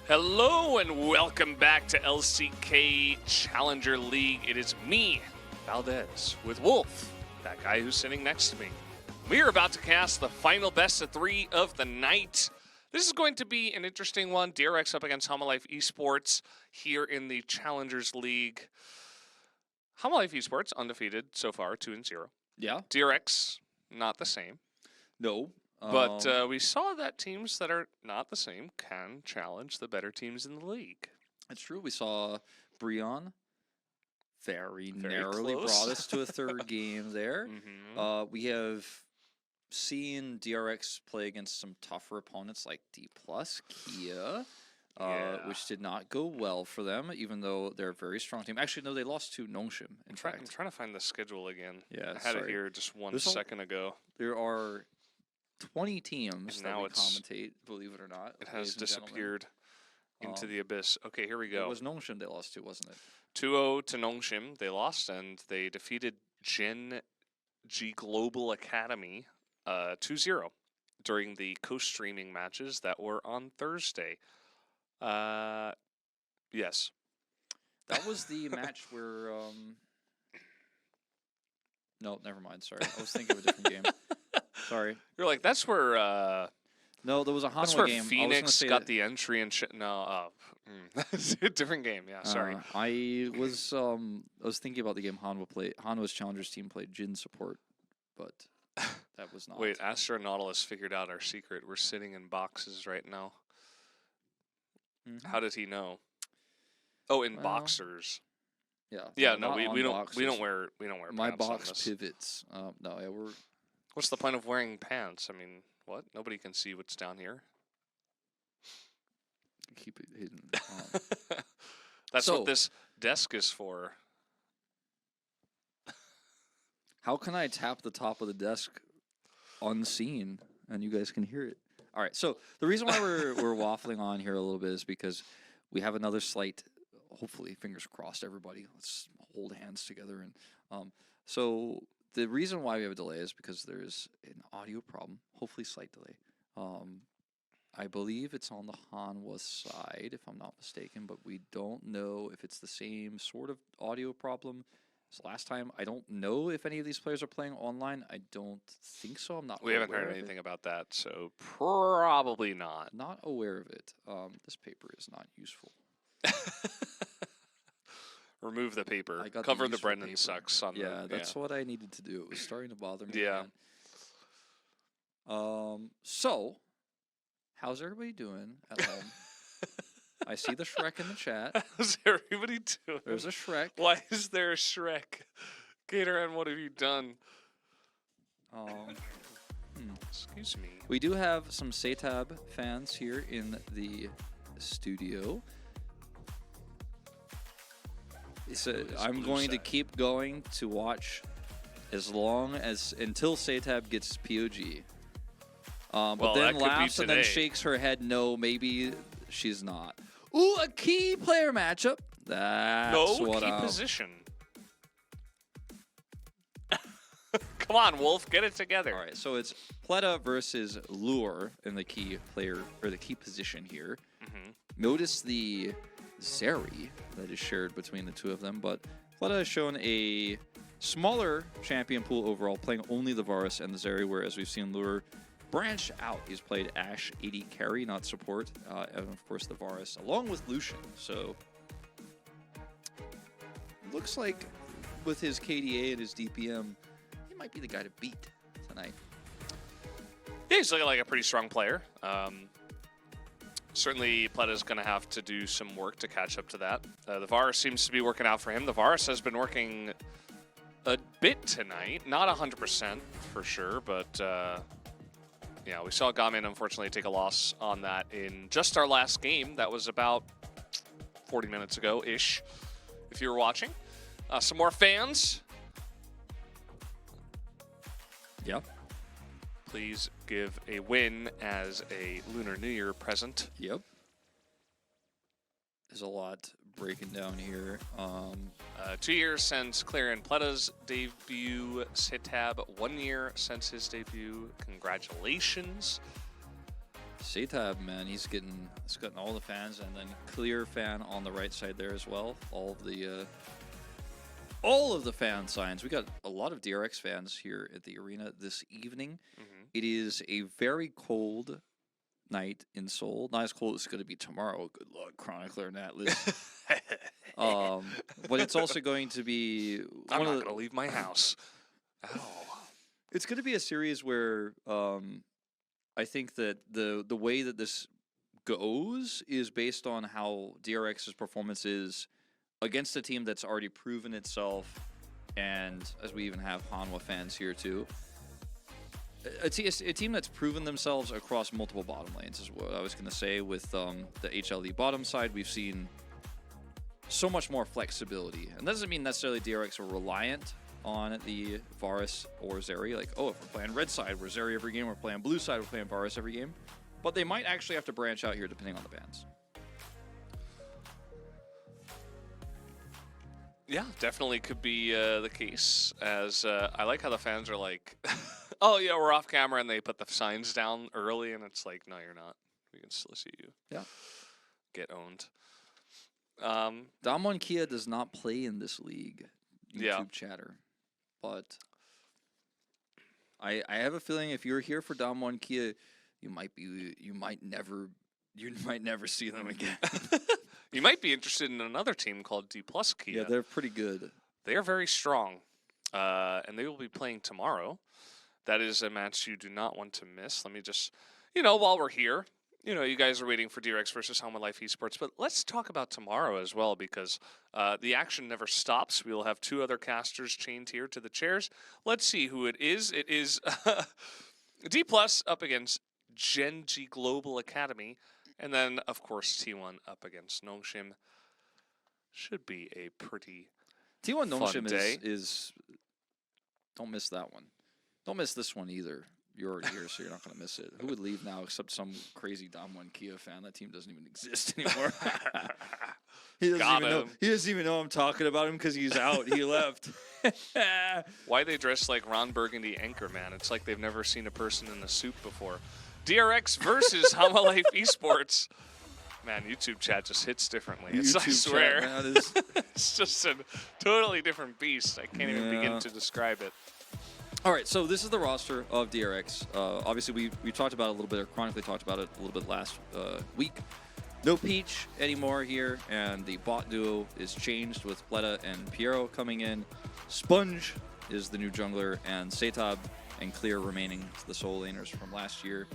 Hello and welcome back to LCK Challenger League. It is me, Valdez, with Wolf, that guy who's sitting next to me. We are about to cast the final best of 3 of the night. This is going to be an interesting one. DRX up against Homalife Esports here in the Challengers League. Homalife Esports undefeated so far, 2-0. Yeah. DRX, not the same. No. But we saw that teams that are not the same can challenge the better teams in the league. It's true. We saw Breon very narrowly close. brought us to a third game there. We have seen DRX play against some tougher opponents like D+, Kia, which did not go well for them, even though they're a very strong team. Actually, no, they lost to Nongshim, in fact. I'm trying to find the schedule again. Yeah, I had it here just one second ago. There are 20 teams and that now we commentate, believe it or not. It has disappeared into the abyss. Okay, here we go. It was Nongshim they lost to, wasn't it? 2-0 to Nongshim. They lost, and they defeated Gen.G Global Academy 2-0 during the co-streaming matches that were on Thursday. Yes. That was the match where... No, never mind. Sorry. I was thinking of a different game. Sorry. You're like, that's where... No, there was a Hanwha that's where game. Phoenix got the entry and shit. No, it's a different game. Yeah, sorry. I was thinking about the game Hanwha played. Hanwha's Challengers team played Jin support, but that was not. Wait, Astro and Nautilus figured out our secret. We're sitting in boxes right now. How did he know? Oh, in boxers. Yeah. Yeah, no, we don't wear my pants box on this. pivots. No, yeah, we're. What's the point of wearing pants? I mean, what? Nobody can see what's down here. Keep it hidden. That's what this desk is for. How can I tap the top of the desk unseen and you guys can hear it? All right, so the reason why we're waffling on here a little bit is because we have another slight, hopefully, fingers crossed, everybody. Let's hold hands together. And so the reason why we have a delay is because there's an audio problem, hopefully slight delay. I believe it's on the Hanwha side, if I'm not mistaken, but we don't know if it's the same sort of audio problem as last time. I don't know if any of these players are playing online. I don't think so. I'm not. We haven't heard anything about that, so probably not. Not aware of it. This paper is not useful. Remove the paper. Cover the Brendan sucks on that's what I needed to do. It was starting to bother me. Yeah. So, how's everybody doing at home? I see the Shrek in the chat. How's everybody doing? There's a Shrek. Why is there a Shrek? Gatorand, what have you done? Excuse me. We do have some Satab fans here in the studio. So I'm going to keep going to watch until Satab gets POG. But then laughs and then shakes her head. No, maybe she's not. Ooh, a key player matchup. That's key position. Come on, Wolf, get it together. All right, so it's Pleta versus Lure in the key player or the key position here. Notice the Zeri that is shared between the two of them, but Pleta has shown a smaller champion pool overall, playing only the Varus and the Zeri, whereas we've seen Lure branch out. He's played Ashe 80 carry, not support, and of course the Varus, along with Lucian. So looks like with his KDA and his DPM, he might be the guy to beat tonight. Yeah, he's looking like a pretty strong player. Certainly, Pleta's going to have to do some work to catch up to that. The Varus seems to be working out for him. The Varus has been working a bit tonight. Not 100% for sure, but yeah, we saw Gamin unfortunately take a loss on that in just our last game. That was about 40 minutes ago-ish, if you were watching. Some more fans. Yep. Please give a win as a Lunar New Year present. Yep. There's a lot breaking down here. 2 years since Clarion Pleta's debut. Sitab, 1 year since his debut. Congratulations. Setab, man, he's gotten all the fans, and then Clear fan on the right side there as well. All of the fan signs. We got a lot of DRX fans here at the arena this evening. It is a very cold night in Seoul. Not as cold as it's going to be tomorrow. Good luck, Chronicler and Atlas. But it's also going to be. I'm not going to leave my house. Ow. It's going to be a series where I think that the way that this goes is based on how DRX's performance is against a team that's already proven itself, and as we even have Hanwha fans here too. A team that's proven themselves across multiple bottom lanes is what I was going to say. With the HLE bottom side, we've seen so much more flexibility. And that doesn't mean necessarily DRX are reliant on the Varus or Zeri. Like, oh, if we're playing red side, we're Zeri every game. We're playing blue side, we're playing Varus every game. But they might actually have to branch out here depending on the bans. Yeah, definitely could be the case. As I like how the fans are like, oh yeah, we're off camera, and they put the signs down early, and it's like, no, you're not. We can still see you. Yeah. Get owned. Damwon Kia does not play in this league. YouTube chatter. But I have a feeling if you're here for Damwon Kia, you might never see them again. You might be interested in another team called D+ Kia. Yeah, they're pretty good. They are very strong, and they will be playing tomorrow. That is a match you do not want to miss. Let me just, while we're here, you guys are waiting for DRX versus Helmet Life Esports, but let's talk about tomorrow as well, because the action never stops. We will have two other casters chained here to the chairs. Let's see who it is. It is D+ up against Gen.G Global Academy, and then, of course, T1 up against Nongshim. Should be a pretty T1 fun Nongshim day. is don't miss that one. Don't miss this one either. You're already here, so you're not going to miss it. Who would leave now except some crazy Damwon Kia fan? That team doesn't even exist anymore. He doesn't even know I'm talking about him because he's out. He left. Why they dress like Ron Burgundy Anchorman? It's like they've never seen a person in a suit before. DRX versus Helmet Life Esports. Man, YouTube chat just hits differently. I swear. Chat, man, it's just a totally different beast. I can't even begin to describe it. All right, so this is the roster of DRX. Obviously, we talked about it a little bit, or chronically talked about it a little bit last week. No Peach anymore here, and the bot duo is changed with Pleta and Piero coming in. Sponge is the new jungler, and Setab and Clear remaining the solo laners from last year.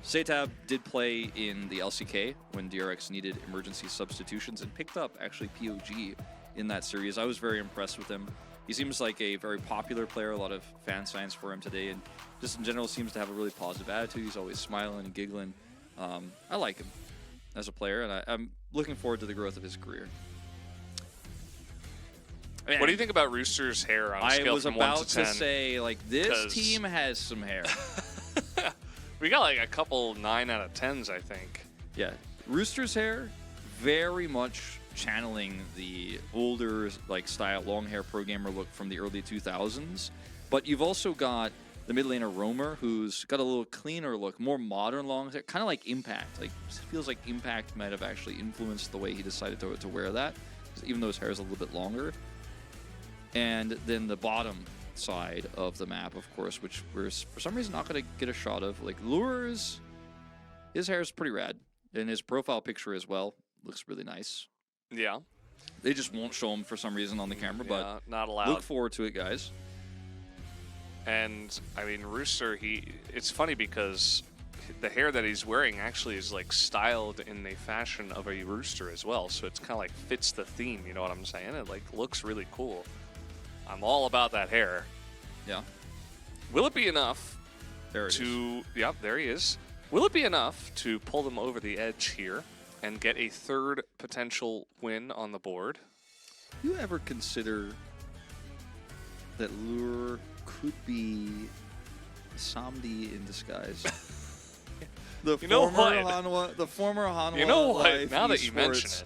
Setab did play in the LCK when DRX needed emergency substitutions and picked up, actually, POG in that series. I was very impressed with him. He seems like a very popular player, a lot of fan signs for him today, and just in general seems to have a really positive attitude. He's always smiling and giggling. I like him as a player, and I'm looking forward to the growth of his career. What do you think about Rooster's hair on a scale from 1 to 10? I was about to say, like, this team has some hair. We got like a couple 9 out of 10s, I think. Yeah, Rooster's hair, very much channeling the older like style long hair pro gamer look from the early 2000s, but you've also got the mid laner Roamer, who's got a little cleaner look, more modern long hair, kind of like Impact. Like, feels like Impact might have actually influenced the way he decided to wear that, even though his hair is a little bit longer. And then the bottom side of the map, of course, which we're for some reason not going to get a shot of, like Lures. His hair is pretty rad, and his profile picture as well looks really nice. Yeah. They just won't show him for some reason on the camera, but not allowed. Look forward to it, guys. And, I mean, Rooster, it's funny because the hair that he's wearing actually is, like, styled in the fashion of a rooster as well. So it's kind of, like, fits the theme, you know what I'm saying? It, like, looks really cool. I'm all about that hair. Yeah. Will it be enough there Yep, there he is. Will it be enough to pull them over the edge here and get a third potential win on the board? You ever consider that Lure could be Samdi in disguise? The former Hanwha You know what? Now that Esports you mention it,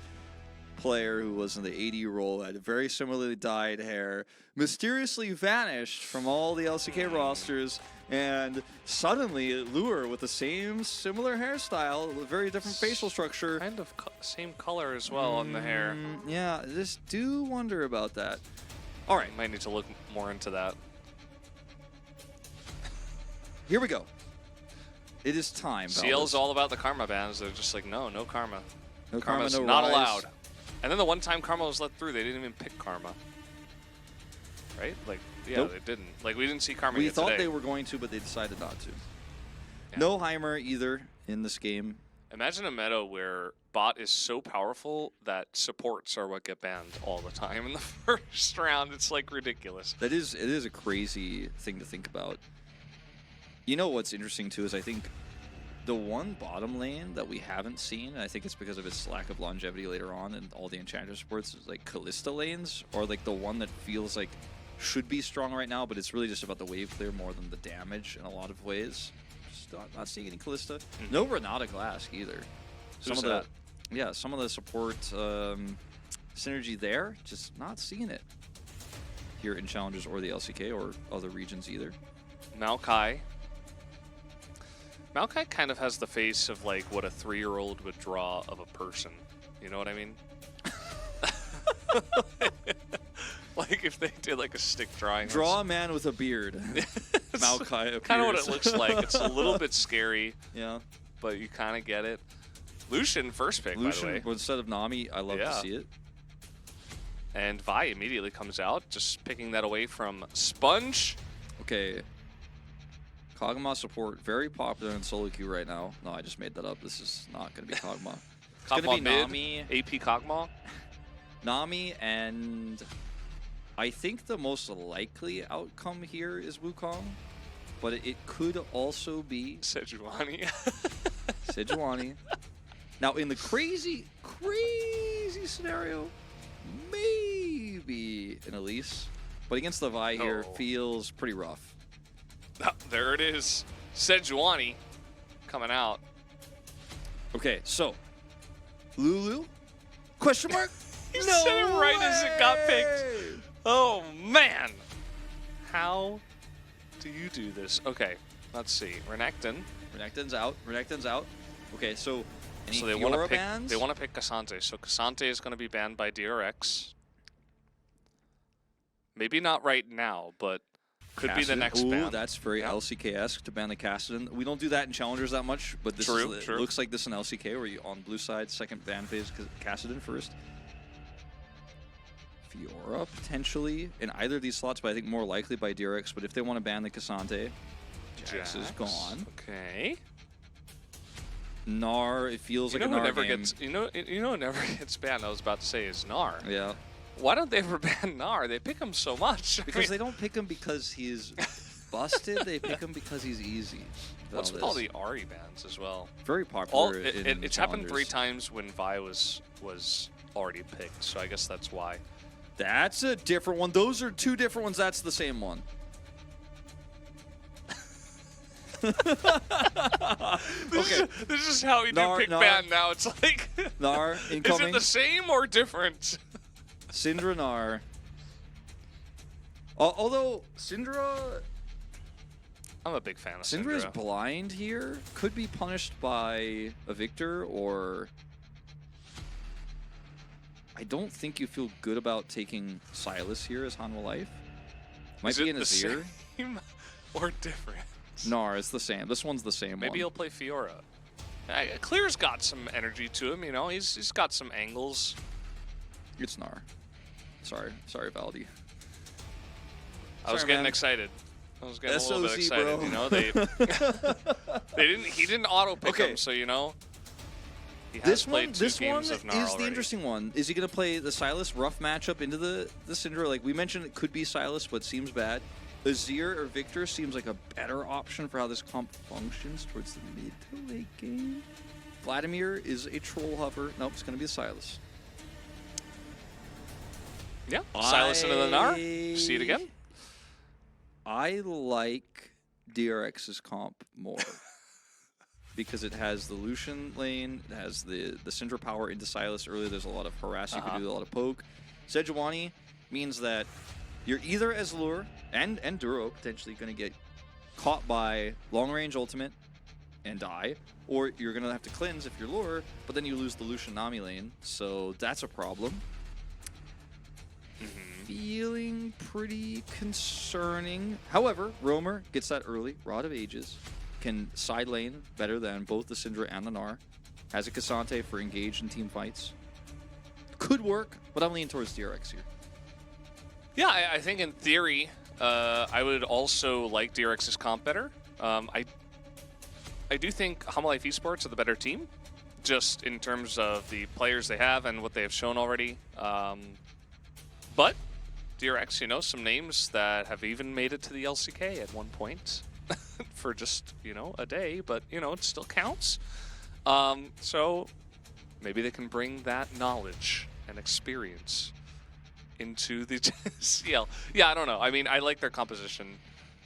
player who was in the 80 role, had very similarly dyed hair, mysteriously vanished from all the LCK rosters, and suddenly Lure with the same similar hairstyle, very different facial structure. Kind of same color as well on the hair. Yeah, just do wonder about that. All right. Might need to look more into that. Here we go. It is time. CL's all about the karma bans. They're just like, no karma. No Karma's karma, no not rise. allowed. And then the one time karma was let through, they didn't even pick karma. Right? Like, yeah, Nope. they didn't. Like, we didn't see karma We yet thought today. they were going to, but they decided not to. Yeah. No Heimer either in this game. Imagine a meta where bot is so powerful that supports are what get banned all the time in the first round. It's like ridiculous. It is a crazy thing to think about. You know what's interesting too is I think the one bottom lane that we haven't seen, and I think it's because of its lack of longevity later on and all the enchanter supports, is like Kalista lanes, or like the one that feels like should be strong right now, but it's really just about the wave clear more than the damage in a lot of ways. Just not seeing any Kalista. No Renata Glass either. Some of the support synergy there, just not seeing it here in Challengers or the LCK or other regions either. Maokai kind of has the face of like what a 3-year-old would draw of a person. You know what I mean? Like if they did like a stick drawing. Draw a man with a beard. Maokai appears. Kind of what it looks like. It's a little bit scary. Yeah. But you kind of get it. Lucian first pick, Lucian, by the way. instead of Nami, I love to see it. And Vi immediately comes out, just picking that away from Sponge. Okay. Kog'Maw support, very popular in solo queue right now. No, I just made that up. This is not going to be Kog'Maw. It's going to be mid, Nami. AP Kog'Maw. Nami, and I think the most likely outcome here is Wukong, but it could also be Sejuani. Sejuani. Now, in the crazy scenario, maybe an Elise, but against the Vi here feels pretty rough. Oh, there it is. Sejuani coming out. Okay, so Lulu? Question mark? You said it right as it got picked. Oh man, how do you do this? Okay, let's see. Renekton's out. Okay, so any they want to Fiora pick. bans? They want to pick Cassante. So Cassante is going to be banned by DRX. Maybe not right now, but could be the next ban. That's very LCK-esque to ban the Kassadin. We don't do that in Challengers that much, but this it looks like this in LCK where you on blue side, second ban phase, Kassadin first. Fiora potentially in either of these slots, but I think more likely by DRX. But if they want to ban the Cassante, Jax is gone. Okay. Gnar, it feels like a Gnar game. You know who never gets banned, I was about to say, is Gnar. Yeah. Why don't they ever ban Gnar? They pick him so much. Because they don't pick him because he's busted. They pick him because he's easy. What's with all the Ahri bans as well? Very popular. It's happened 3 times when Vi was already picked, so I guess that's why. That's a different one. Those are 2 different ones. That's the same one. This is how we do pick ban now. It's like Gnar incoming. Is it the same or different? Syndra Gnar. Although Syndra, I'm a big fan of Syndra. Syndra is blind here. Could be punished by a Victor, or I don't think you feel good about taking Sylas here as Hanwha Life. Might be in Azir. Same or different? Gnar, it's the same. This one's the same. Maybe he'll play Fiora. Clear's got some energy to him, you know. He's got some angles. It's Gnar. Sorry, Valdi. I was getting excited. I was getting a little bit excited. Bro. You know, he didn't auto pick him, so you know. He has played 2 games of Gnar is already. the interesting one. Is he going to play the Sylas rough matchup into the Syndra? Like we mentioned, it could be Sylas, but seems bad. Azir or Victor seems like a better option for how this comp functions towards the mid to late game. Vladimir is a troll hover. Nope, it's going to be a Sylas. Yeah, Sylas into the Gnar. See it again. I like DRX's comp more. because it has the Lucian lane, it has the Syndra power into Sylas early. There's a lot of harass you can do, a lot of poke. Sejuani means that you're either as Lure and Duro potentially going to get caught by long-range ultimate and die, or you're going to have to cleanse if you're Lure, but then you lose the Lucian Nami lane, so that's a problem. Feeling pretty concerning. However, Roamer gets that early, Rod of Ages, can side lane better than both the Syndra and the Gnar, has a Cassante for engage in team fights. Could work, but I'm leaning towards DRX here. Yeah, I think in theory, I would also like DRX's comp better. I do think Humble Life Esports are the better team, just in terms of the players they have and what they have shown already. But DRX, you know, some names that have even made it to the LCK at one point for just, you know, a day, but, you know, it still counts. So maybe they can bring that knowledge and experience into the CL. Yeah, I don't know. I mean, I like their composition.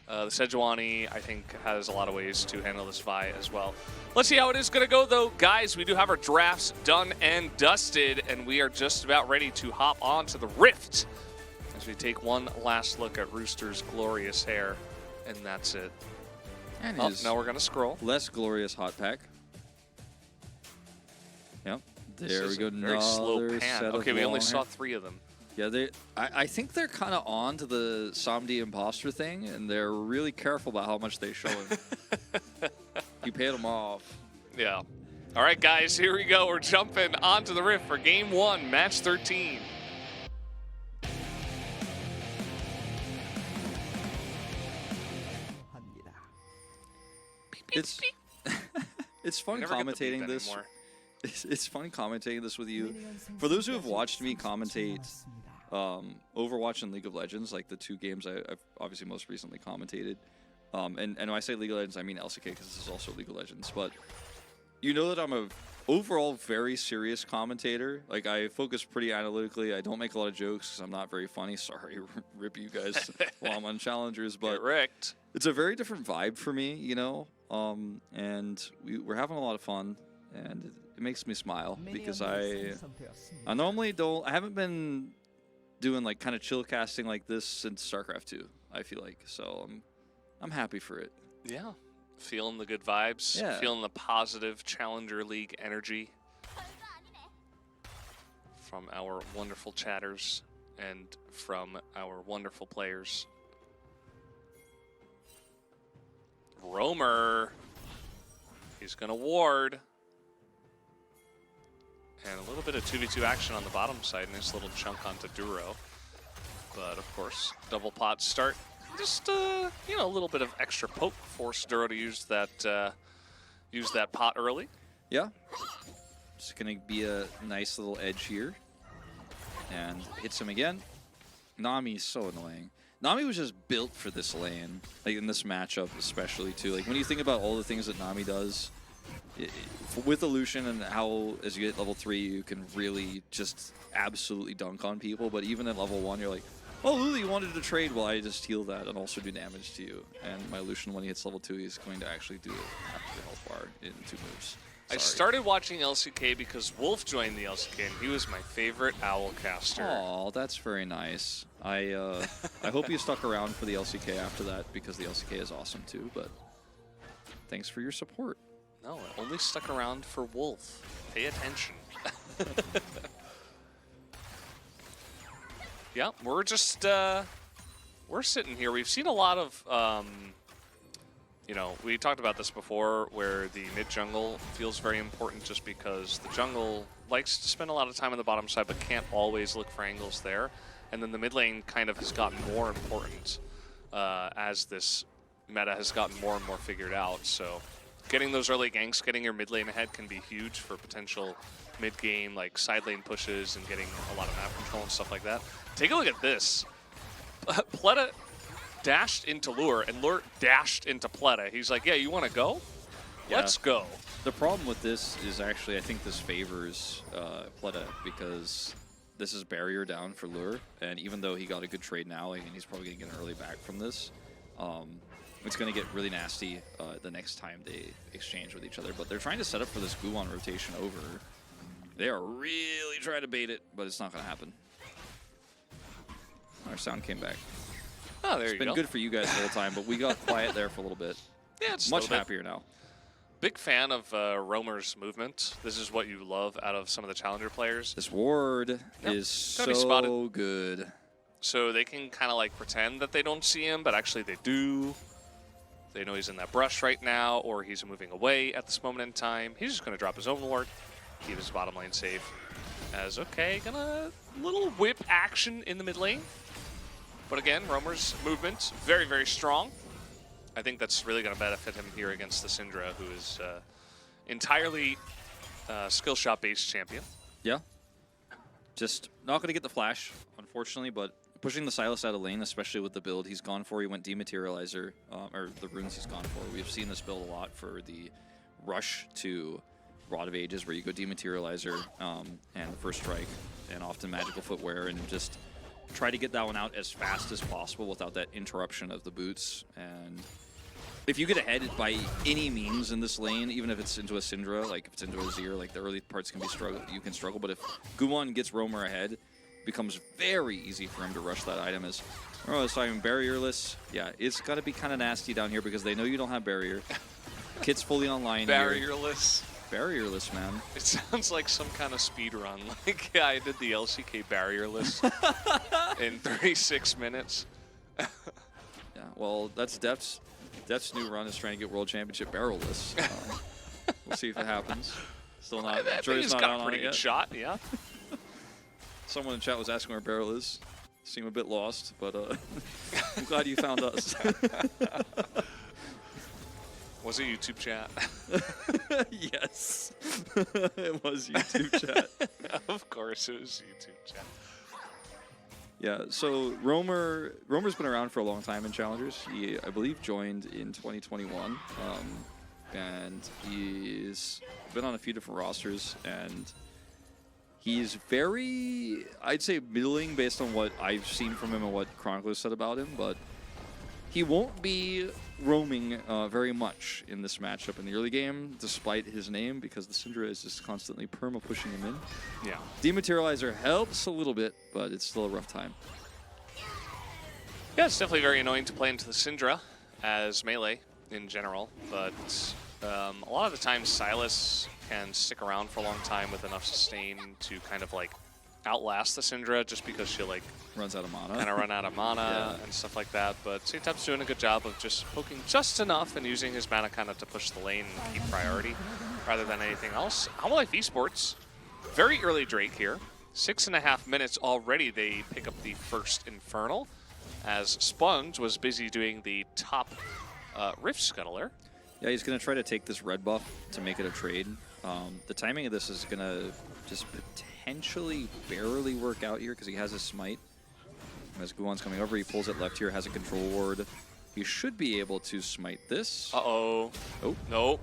The Sejuani, I think, has a lot of ways to handle this Vi as well. Let's see how it is going to go, though. Guys, we do have our drafts done and dusted, and we are just about ready to hop on to the Rift as we take one last look at Rooster's glorious hair, and that's it. And now we're going to scroll. Less glorious hot pack. Yep. There we go. Very slow Another pan. set Okay, of we only long saw hair. 3 of them. Yeah, I think they're kind of on to the Somdi imposter thing, and they're really careful about how much they show him. You paid them off. Yeah. All right, guys, here we go. We're jumping onto the Rift for Game 1, Match 13. It's fun Never get the beep commentating this. anymore. It's fun commentating this with you. For those who have watched me commentate Overwatch and League of Legends, like the 2 games I've obviously most recently commentated, and when I say League of Legends, I mean LCK because this is also League of Legends, but you know that I'm a overall very serious commentator. Like, I focus pretty analytically. I don't make a lot of jokes because I'm not very funny. Sorry, rip you guys while I'm on Challengers, but Get wrecked. it's a very different vibe for me, you know, and we're having a lot of fun, and it makes me smile because I normally don't. I haven't been doing like kind of chill casting like this since StarCraft 2. I feel like, so I'm happy for it. Yeah. Feeling the good vibes. Yeah. Feeling the positive Challenger League energy from our wonderful chatters and from our wonderful players. Roamer. He's going to ward. And a little bit of 2v2 action on the bottom side. Nice little chunk onto Duro. But, of course, double pot start. Just, you know, a little bit of extra poke. Force Duro to use that pot early. Yeah. It's going to be a nice little edge here. And hits him again. Nami's so annoying. Nami was just built for this lane. Like, in this matchup especially, too. Like, when you think about all the things that Nami does, with Illusion and how, as you get level 3, you can really just absolutely dunk on people. But even at level 1, you're like, oh, Lulu, you wanted to trade? Well, I just heal that and also do damage to you. And my Lucian, when he hits level 2, he's going to actually do it after the health bar in 2 moves. I started watching LCK because Wolf joined the LCK, and he was my favorite owl caster. Oh, that's very nice. I hope you stuck around for the LCK after that, because the LCK is awesome too, but thanks for your support. No, I only stuck around for Wolf. Pay attention. Yeah, we're just, we're sitting here. We've seen a lot of, you know, we talked about this before, where the mid-jungle feels very important just because the jungle likes to spend a lot of time on the bottom side but can't always look for angles there. And then the mid lane kind of has gotten more important as this meta has gotten more and more figured out. So getting those early ganks, getting your mid lane ahead can be huge for potential mid-game, like side lane pushes and getting a lot of map control and stuff like that. Take a look at this. Pleta dashed into Lure, and Lure dashed into Pleta. He's like, yeah, you want to go? Yeah. Let's go. The problem with this is actually, I think this favors Pleta, because this is barrier down for Lure, and even though he got a good trade now, and he's probably going to get an early back from this, it's going to get really nasty the next time they exchange with each other. But they're trying to set up for this Guwon rotation over. They are really trying to bait it, but it's not going to happen. Our sound came back. Oh, there it's you been go. good for you guys the whole time, but we got quiet there for a little bit. Yeah, it's much happier now. Big fan of Roamer's movement. This is what you love out of some of the challenger players. This ward is so good. So they can kind of like pretend that they don't see him, but actually they do. They know he's in that brush right now, or he's moving away at this moment in time. He's just going to drop his own ward, keep his bottom lane safe. As okay, gonna little whip action in the mid lane. But again, Roamer's movement, very, very strong. I think that's really going to benefit him here against the Syndra, who is entirely skill shot based champion. Yeah. Just not going to get the flash, unfortunately, but pushing the Sylas out of lane, especially with the build he's gone for. He went Dematerializer, or the runes he's gone for. We've seen this build a lot for the rush to Rod of Ages, where you go Dematerializer and First Strike, and often Magical Footwear, and just try to get that one out as fast as possible without that interruption of the boots. And if you get ahead by any means in this lane, even if it's into a Syndra, like if it's into a Zir, like the early parts can be you can struggle. But if Guwon gets Roamer ahead, it becomes very easy for him to rush that item. As I was talking barrierless, yeah, it's got to be kind of nasty down here because they know you don't have barrier. Kit's fully online. Barrierless. Barrierless, man. It sounds like some kind of speed run. Like, yeah, I did the LCK barrierless in 36 minutes. Yeah, well, that's Def's new run is trying to get World Championship barrelless. We'll see if it happens. Still not. He's not got out a on pretty it good yet. shot, yeah. Someone in chat was asking where Barrel is. Seem a bit lost, but I'm glad you found us. Was it YouTube chat? Yes. It was YouTube chat. Of course it was YouTube chat. Yeah, so Roamer's been around for a long time in Challengers. He, I believe, joined in 2021. And he's been on a few different rosters, and he's very, I'd say, middling based on what I've seen from him and what Chronicler said about him, but he won't be roaming very much in this matchup in the early game, despite his name, because the Syndra is just constantly perma-pushing him in. Yeah. Dematerializer helps a little bit, but it's still a rough time. Yeah, it's definitely very annoying to play into the Syndra as melee in general, but a lot of the times Sylas can stick around for a long time with enough sustain to kind of like outlast the Syndra just because she'll like Runs out of mana. kind of run out of mana and stuff like that. But Saintap's doing a good job of just poking just enough and using his mana kind of to push the lane and keep priority rather than anything else. Homolife Esports, very early Drake here. 6.5 minutes already they pick up the first Infernal as Sponge was busy doing the top Rift Scuttler. Yeah, he's going to try to take this red buff to make it a trade. The timing of this is going to just potentially barely work out here because he has his smite. As Guwon's coming over, he pulls it left here, has a control ward. He should be able to smite this. Uh-oh. Oh. Nope.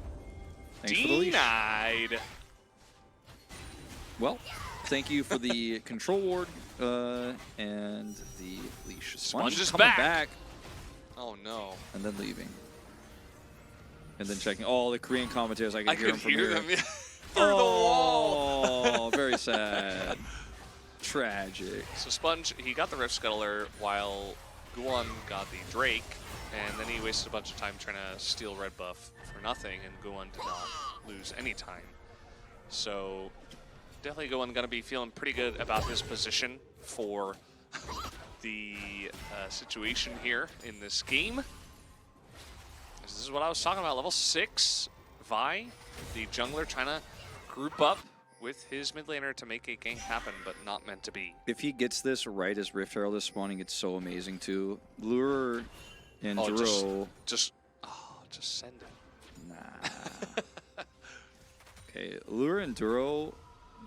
Thanks for the leash. Denied. Well, thank you for the control ward and the leash. Sponge is coming back. Oh, no. And then leaving. And then checking. Oh, the Korean commentators, I can hear them from here. Them through the wall. Oh, very sad. Tragic. So Sponge, he got the Rift Scuttler while Guwon got the Drake, and then he wasted a bunch of time trying to steal red buff for nothing, and Guwon did not lose any time. So definitely Guwon going to be feeling pretty good about his position for the situation here in this game. This is what I was talking about. Level 6, Vi, the jungler, trying to group up with his mid laner to make a gank happen, but not meant to be. If he gets this right as Rift Herald is spawning, it's so amazing too. Lure and Duro. Just send it. Nah. Okay, Lure and Duro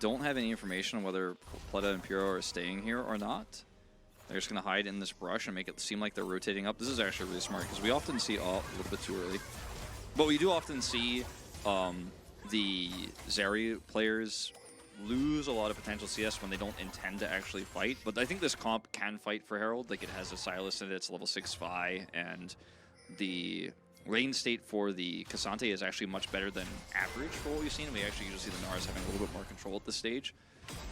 don't have any information on whether Pleta and Puro are staying here or not. They're just going to hide in this brush and make it seem like they're rotating up. This is actually really smart because we often see, a little bit too early, but we do often see the Zeri players lose a lot of potential CS when they don't intend to actually fight. But I think this comp can fight for Herald. Like, it has a Sylas in it, it's level 6 Vi, and the lane state for the Cassante is actually much better than average for what we've seen. We actually usually see the Nars having a little bit more control at this stage.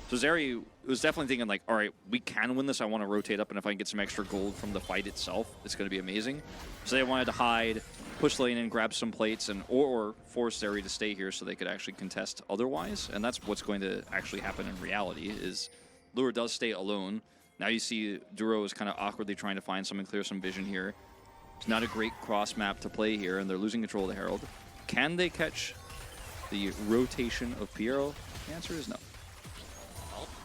So Zeri was definitely thinking like, all right, we can win this. I want to rotate up, and if I can get some extra gold from the fight itself, it's going to be amazing. So they wanted to hide, push lane in, grab some plates, and or force Zeri to stay here so they could actually contest otherwise. And that's what's going to actually happen in reality is Lure does stay alone. Now you see Duro is kind of awkwardly trying to find something, clear some vision here. It's not a great cross map to play here, and they're losing control of the Herald. Can they catch the rotation of Piero? The answer is no.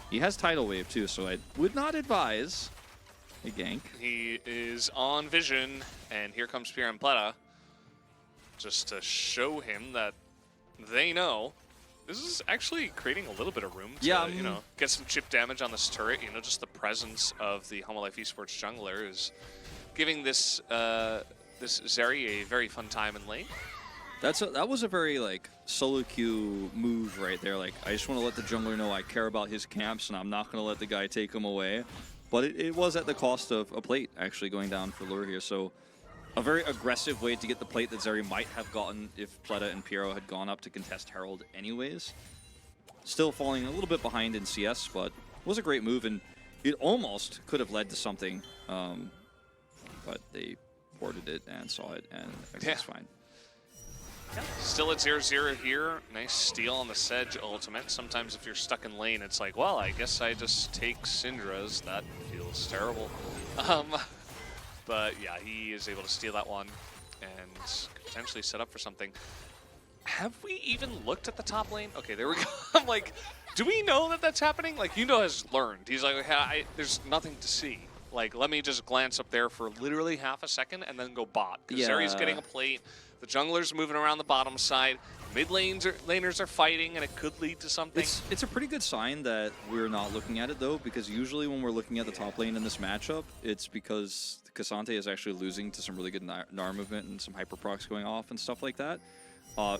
He has Tidal Wave too, so I would not advise a gank. He is on vision, and here comes Pierre and Plata, just to show him that they know. This is actually creating a little bit of room to, you know, get some chip damage on this turret. You know, just the presence of the Homolife Esports jungler is giving this this Zeri a very fun time in lane. That was a very like solo queue move right there. Like, I just want to let the jungler know I care about his camps and I'm not going to let the guy take him away. But it was at the cost of a plate actually going down for Lure here. So a very aggressive way to get the plate that Zeri might have gotten if Pleta and Piero had gone up to contest Herald anyways. Still falling a little bit behind in CS, but it was a great move, and it almost could have led to something. But they ported it and saw it, and it's fine. Still at 0-0 here. Nice steal on the Sedge ultimate. Sometimes if you're stuck in lane, it's like, well, I guess I just take Syndra's. That feels terrible. But yeah, he is able to steal that one and potentially set up for something. Have we even looked at the top lane? Okay, there we go. I'm like, do we know that that's happening? Like, Yundo has learned. He's like, hey, there's nothing to see. Like, let me just glance up there for literally half a second and then go bot. Because Zeri's getting a plate. The jungler's moving around the bottom side. Mid laners are fighting, and it could lead to something. It's a pretty good sign that we're not looking at it, though, because usually when we're looking at the top lane in this matchup, it's because Cassante is actually losing to some really good Gnar movement and some hyper procs going off and stuff like that.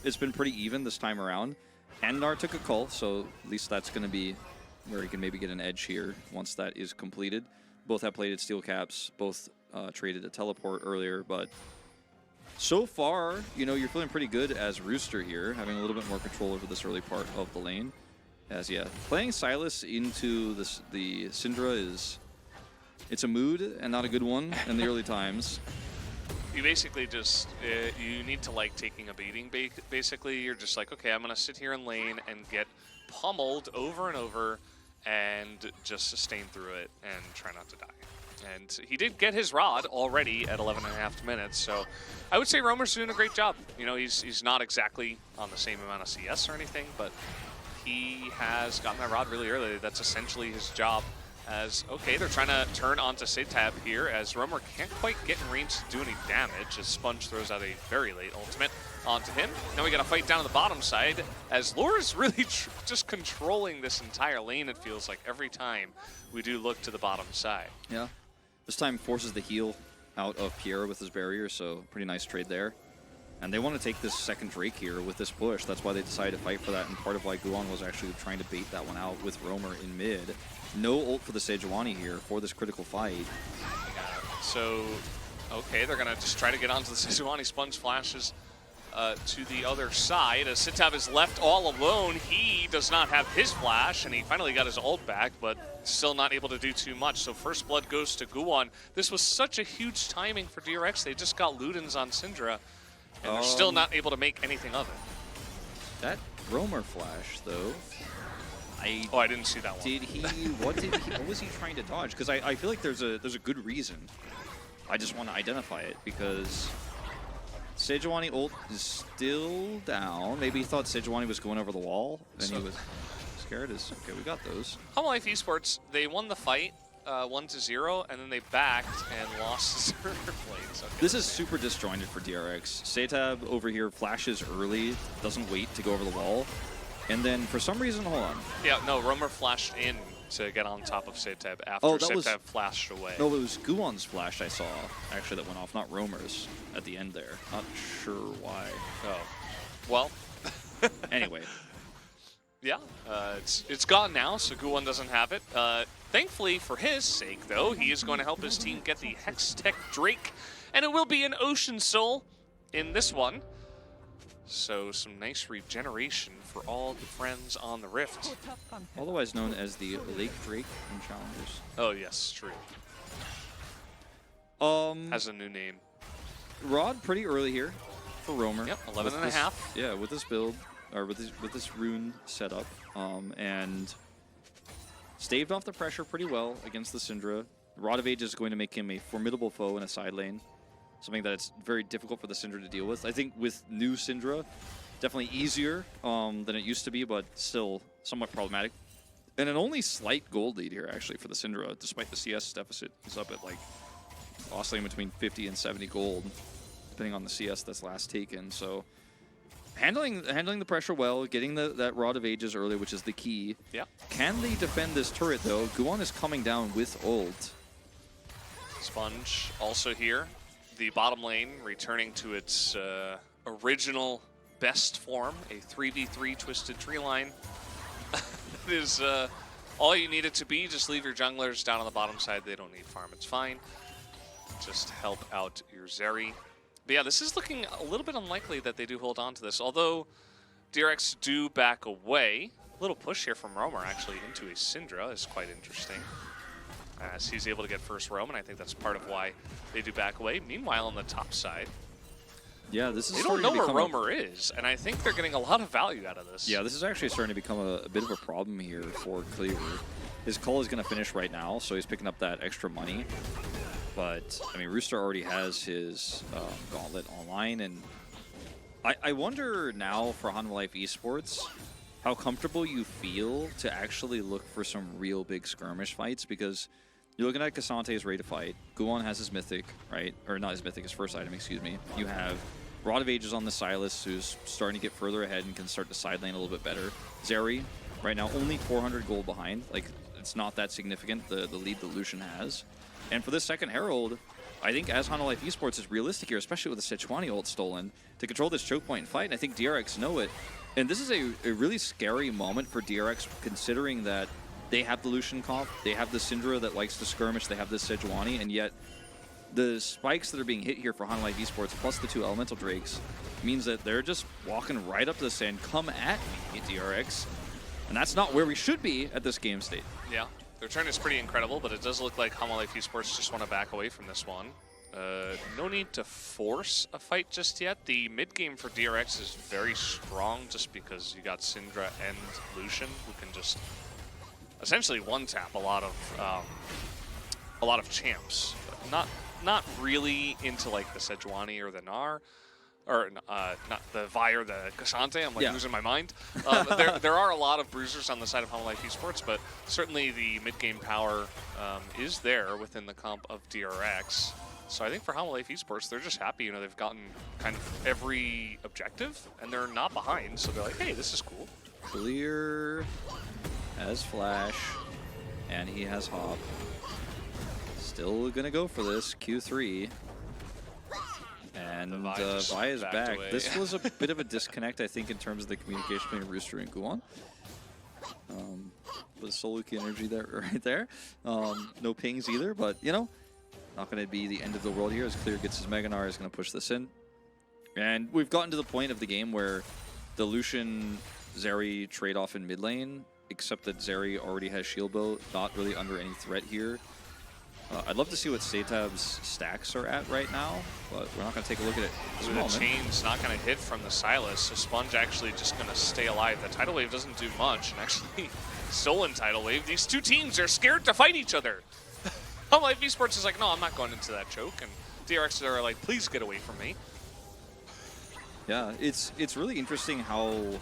It's been pretty even this time around. And Gnar took a cull, so at least that's going to be where he can maybe get an edge here once that is completed. Both have plated steel caps, both traded a teleport earlier, but so far, you know, you're feeling pretty good as Rooster here, having a little bit more control over this early part of the lane. As, playing Sylas into the Syndra it's a mood and not a good one in the early times. You basically just, you need to like taking a beating, basically. You're just like, okay, I'm going to sit here in lane and get pummeled over and over and just sustain through it and try not to die. And he did get his rod already at 11.5 minutes, so I would say Roamer's doing a great job. You know, he's not exactly on the same amount of CS or anything, but he has gotten that rod really early. That's essentially his job. As, okay, they're trying to turn onto Sitab here, as Roamer can't quite get in range to do any damage, as Sponge throws out a very late ultimate onto him. Now we got to fight down on the bottom side, as Lure is really just controlling this entire lane, it feels like, every time we do look to the bottom side. Yeah. This time forces the heal out of Pierre with his barrier, so pretty nice trade there. And they want to take this second Drake here with this push. That's why they decided to fight for that, and part of why Guan was actually trying to bait that one out with Roamer in mid. No ult for the Sejuani here for this critical fight. So, okay, they're going to just try to get onto the Sejuani. Sponge flashes to the other side. As Sitab is left all alone, he does not have his flash, and he finally got his ult back, but still not able to do too much. So first blood goes to Guan. This was such a huge timing for DRX. They just got Ludens on Syndra, and they're still not able to make anything of it. That Roamer flash, though, I didn't see that one. What was he trying to dodge? Because I feel like there's a good reason. I just want to identify it, because Sejuani ult is still down. Maybe he thought Sejuani was going over the wall, and he was scared. Okay, we got those. Homolife Esports, they won the fight 1-0, and then they backed and lost their plates. Okay. This is super disjointed for DRX. Sitab over here flashes early, doesn't wait to go over the wall. And then, for some reason, hold on. Yeah, no, Roamer flashed in to get on top of Sitab after Sitab flashed away. No, it was Guan's flash I saw, actually, that went off, not Roamer's at the end there. Not sure why. Oh. Well. Anyway. Yeah, it's gone now, so Guan doesn't have it. Thankfully, for his sake, though, he is going to help his team get the Hextech Drake And it will be an Ocean Soul in this one. So some nice regeneration for all the friends on the Rift. Otherwise known as the Lake Drake in Challengers. Oh, yes, true. Has a new name. Rod pretty early here for Roamer. Yep, 11 and a half. Yeah, with this build, or with this rune setup. And staved off the pressure pretty well against the Syndra. Rod of Age is going to make him a formidable foe in a side lane. Something that it's very difficult for the Syndra to deal with. I think with new Syndra, definitely easier than it used to be, but still somewhat problematic. And an only slight gold lead here, actually, for the Syndra, despite the CS deficit. He's up at, like, oscillating between 50 and 70 gold, depending on the CS that's last taken. So handling the pressure well, getting that Rod of Ages early, which is the key. Yeah. Can they defend this turret, though? Guon is coming down with ult. Sponge also here. The bottom lane returning to its original best form, a 3v3 Twisted Tree line. It is all you need it to be. Just leave your junglers down on the bottom side. They don't need farm. It's fine. Just help out your Zeri. But yeah, this is looking a little bit unlikely that they do hold on to this. Although DRX do back away. A little push here from Roamer actually into a Syndra is quite interesting. As he's able to get first roam, and I think that's part of why they do back away. Meanwhile, on the top side, yeah, this is they don't know where Roamer is, and I think they're getting a lot of value out of this. Yeah, this is actually starting to become a bit of a problem here for Cleaver. His cull is going to finish right now, so he's picking up that extra money. But, I mean, Rooster already has his gauntlet online, and I wonder now for Hanwha Life Esports how comfortable you feel to actually look for some real big skirmish fights, because you're looking at Kasante's ready to fight. Guon has his mythic, right? Or not his mythic, his first item, excuse me. You have Rod of Ages on the Sylas, who's starting to get further ahead and can start to side lane a little bit better. Zeri, right now, only 400 gold behind. Like, it's not that significant, the lead that Lucian has. And for this second Herald, I think as Hanwha Life Esports is realistic here, especially with the Sejuani ult stolen, to control this choke point and fight, and I think DRX know it. And this is a really scary moment for DRX, considering that they have the Lucian comp, they have the Syndra that likes to skirmish, they have the Sejuani, and yet the spikes that are being hit here for Hanwha Life Esports, plus the 2 Elemental Drakes, means that they're just walking right up to this and come at me, DRX. And that's not where we should be at this game state. Yeah, their turn is pretty incredible, but it does look like Hanwha Life Esports just want to back away from this one. No need to force a fight just yet. The mid game for DRX is very strong just because you got Syndra and Lucian who can just essentially one-tap a lot of champs. Not really into like the Sejuani or the Gnar, or not the Vi or the Kasante. I'm like losing my mind. There are a lot of bruisers on the side of Hanwha Life Esports, but certainly the mid-game power is there within the comp of DRX. So I think for Hanwha Life Esports, they're just happy. You know, they've gotten kind of every objective, and they're not behind. So they're like, hey, this is cool. Clear has Flash, and he has Hop. Still gonna go for this, Q3. And Vi is back. Away. This was a bit of a disconnect, I think, in terms of the communication between Rooster and Guon. The Soluki energy there, right there. No pings either, but, you know, not going to be the end of the world here as Clear gets his Mega Gnar, is going to push this in. And we've gotten to the point of the game where the Lucian Zeri trade-off in mid lane, except that Zeri already has shield bow, not really under any threat here. I'd love to see what Satab's stacks are at right now, but we're not going to take a look at it. The chain's not going to hit from the Sylas, so Sponge actually just going to stay alive. The Tidal Wave doesn't do much, and actually stolen Tidal Wave. These two teams are scared to fight each other. Hanwha Life Esports is like, no, I'm not going into that choke, and DRX are like, please get away from me. Yeah, it's really interesting how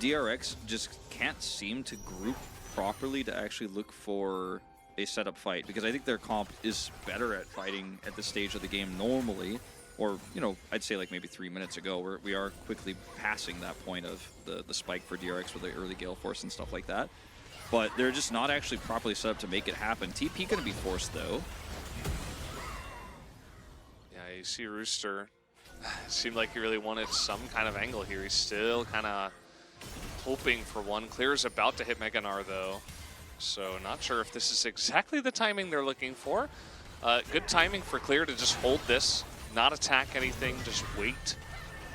DRX just can't seem to group properly to actually look for a setup fight, because I think their comp is better at fighting at this stage of the game normally, or, you know, I'd say like maybe 3 minutes ago, where we are quickly passing that point of the spike for DRX with the early Gale Force and stuff like that. But they're just not actually properly set up to make it happen. TP going to be forced, though. Yeah, you see Rooster. It seemed like he really wanted some kind of angle here. He's still kind of hoping for one. Clear's about to hit Mega Gnar, though. So not sure if this is exactly the timing they're looking for. Good timing for Clear to just hold this, not attack anything, just wait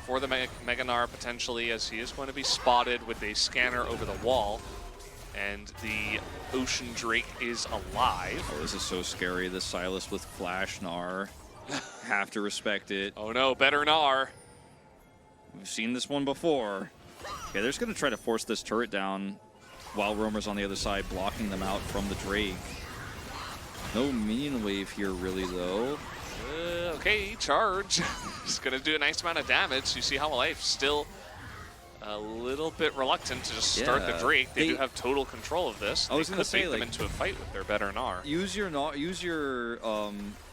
for the Mega Gnar potentially, as he is going to be spotted with a scanner over the wall. And the Ocean Drake is alive. Oh, this is so scary. The Sylas with Flash Gnar. Have to respect it. Oh no, better Gnar. We've seen this one before. Okay, they're just going to try to force this turret down while Roamer's on the other side, blocking them out from the Drake. No minion wave here, really, though. Okay, charge. It's going to do a nice amount of damage. You see how Life still a little bit reluctant to just start the Drake. They do have total control of this. I was going to say, bait them into a fight with their better Gnar. Use your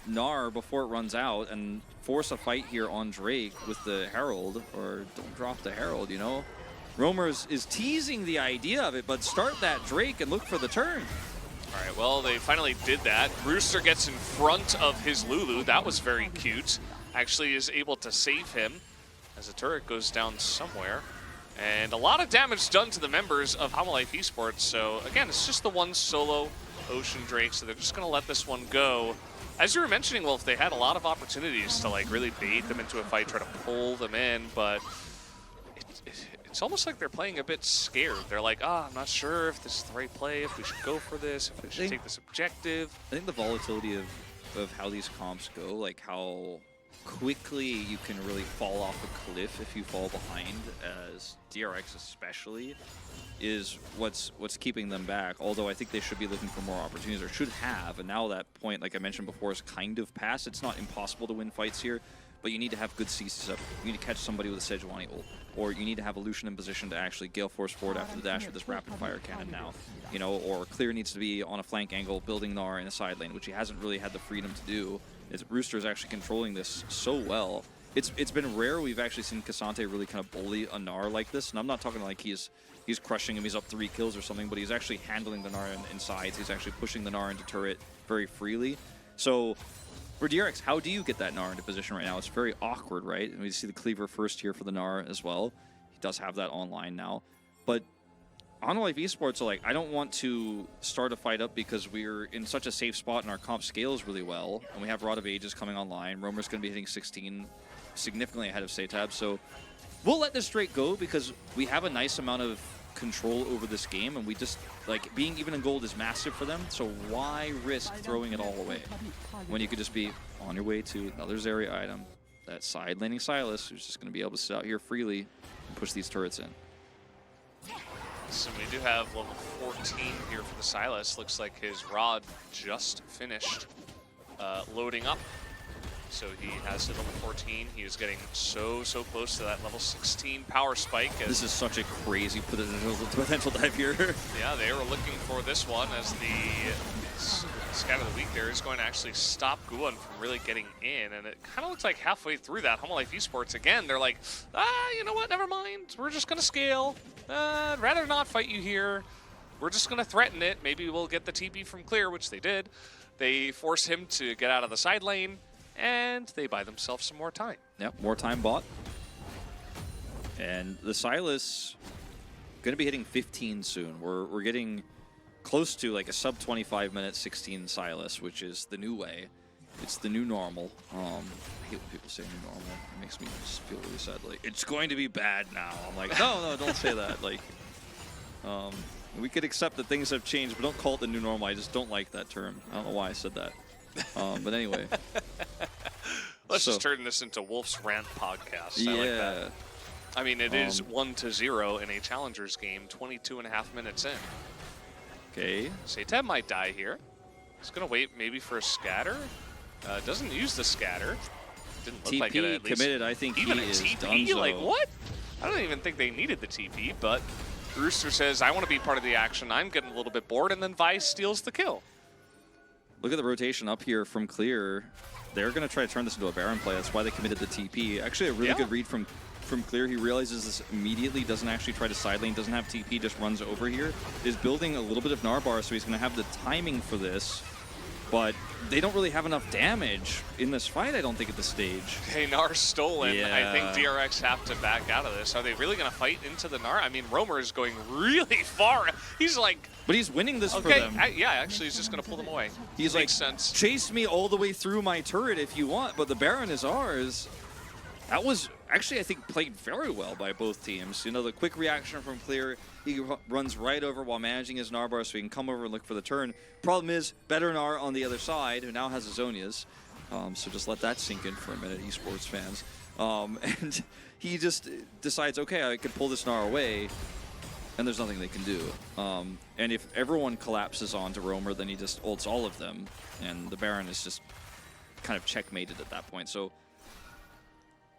Gnar before it runs out and force a fight here on Drake with the Herald, or don't drop the Herald, you know? Roamer is teasing the idea of it, but start that Drake and look for the turn. All right, well, they finally did that. Rooster gets in front of his Lulu. That was very cute. Actually is able to save him as the turret goes down somewhere. And a lot of damage done to the members of Life Esports. So, again, it's just the one solo Ocean Drake, so they're just going to let this one go. As you were mentioning, Wolf, they had a lot of opportunities to like really bait them into a fight, try to pull them in, but it's almost like they're playing a bit scared. They're like, I'm not sure if this is the right play, if we should go for this, if we should take this objective. I think the volatility of how these comps go, like how quickly you can really fall off a cliff if you fall behind, as DRX especially, is what's keeping them back. Although I think they should be looking for more opportunities, or should have, and now that point, like I mentioned before, is kind of past. It's not impossible to win fights here, but you need to have good CCs up. You need to catch somebody with a Sejuani ult, or you need to have a Lucian in position to actually Gale Force forward after the dash with this rapid fire cannon now. You know, or Clear needs to be on a flank angle, building Gnar in a side lane, which he hasn't really had the freedom to do. Rooster is actually controlling this so well. It's been rare we've actually seen Cassante really kind of bully a Gnar like this, and I'm not talking like he's crushing him, he's up 3 kills or something, but he's actually handling the Gnar in sides. He's actually pushing the Gnar into turret very freely. So for DRX, how do you get that Gnar into position right now? It's very awkward, right? And we see the Cleaver first here for the Gnar as well. He does have that online now. But Life Esports are like, I don't want to start a fight up because we're in such a safe spot and our comp scales really well, and we have Rod of Ages coming online. Roamer's going to be hitting 16, significantly ahead of Satab, so we'll let this Drake go because we have a nice amount of control over this game, and we just, like, being even in gold is massive for them, so why risk throwing it all away when you could just be on your way to another Zarya item, that side laning Sylas, who's just going to be able to sit out here freely and push these turrets in. So we do have level 14 here for the Sylas. Looks like his rod just finished loading up. So he has hit level 14. He is getting so close to that level 16 power spike. This is such a crazy potential dive here. Yeah, they were looking for this one, as the Scout of the Week there is going to actually stop Guan from really getting in. And it kind of looks like halfway through that, Life Esports, again, they're like, you know what, never mind. We're just going to scale. I'd rather not fight you here. We're just going to threaten it. Maybe we'll get the TP from Clear, which they did. They force him to get out of the side lane, and they buy themselves some more time. Yep, more time bought. And the Sylas going to be hitting 15 soon. We're getting close to like a sub 25 minute 16 Sylas, which is the new way. It's the new normal. I hate when people say new normal. It makes me just feel really sad. Like, it's going to be bad now. I'm like, no, don't say that. Like, we could accept that things have changed, but don't call it the new normal. I just don't like that term. I don't know why I said that. But anyway. Let's just turn this into Wolf's Rant podcast. I like that. I mean, it is 1-0 in a Challengers game, 22.5 minutes in. Okay. Satab might die here. He's going to wait maybe for a scatter. Doesn't use the scatter. Didn't look TP like it, at least. committed. I think even he is TP? done so. Like, what? I don't even think they needed the TP, but Rooster says, I want to be part of the action. I'm getting a little bit bored, and then Vice steals the kill. Look at the rotation up here from Clear. They're going to try to turn this into a Baron play. That's why they committed the TP. Actually, a really good read from Clear. He realizes this immediately, doesn't actually try to side lane, doesn't have TP, just runs over here. Is building a little bit of Gnar bar, so he's going to have the timing for this. but they don't really have enough damage in this fight, I don't think, at this stage. Hey, Gnar stolen. Yeah. I think DRX have to back out of this. Are they really going to fight into the Gnar? I mean, Romer is going really far. He's like... But he's winning this okay, for them. yeah, actually, he's just going to pull them away. He's Makes like, sense. chase me all the way through my turret if you want, but the Baron is ours. That was actually, I think, played very well by both teams. You know, the quick reaction from Clear, he runs right over while managing his Gnar bar so he can come over and look for the turn. Problem is, better Gnar on the other side, who now has his Zonias. So just let that sink in for a minute, esports fans. And he just decides, okay, I could pull this Gnar away, and there's nothing they can do. And if everyone collapses onto Romer, then he just ults all of them, and the Baron is just kind of checkmated at that point. So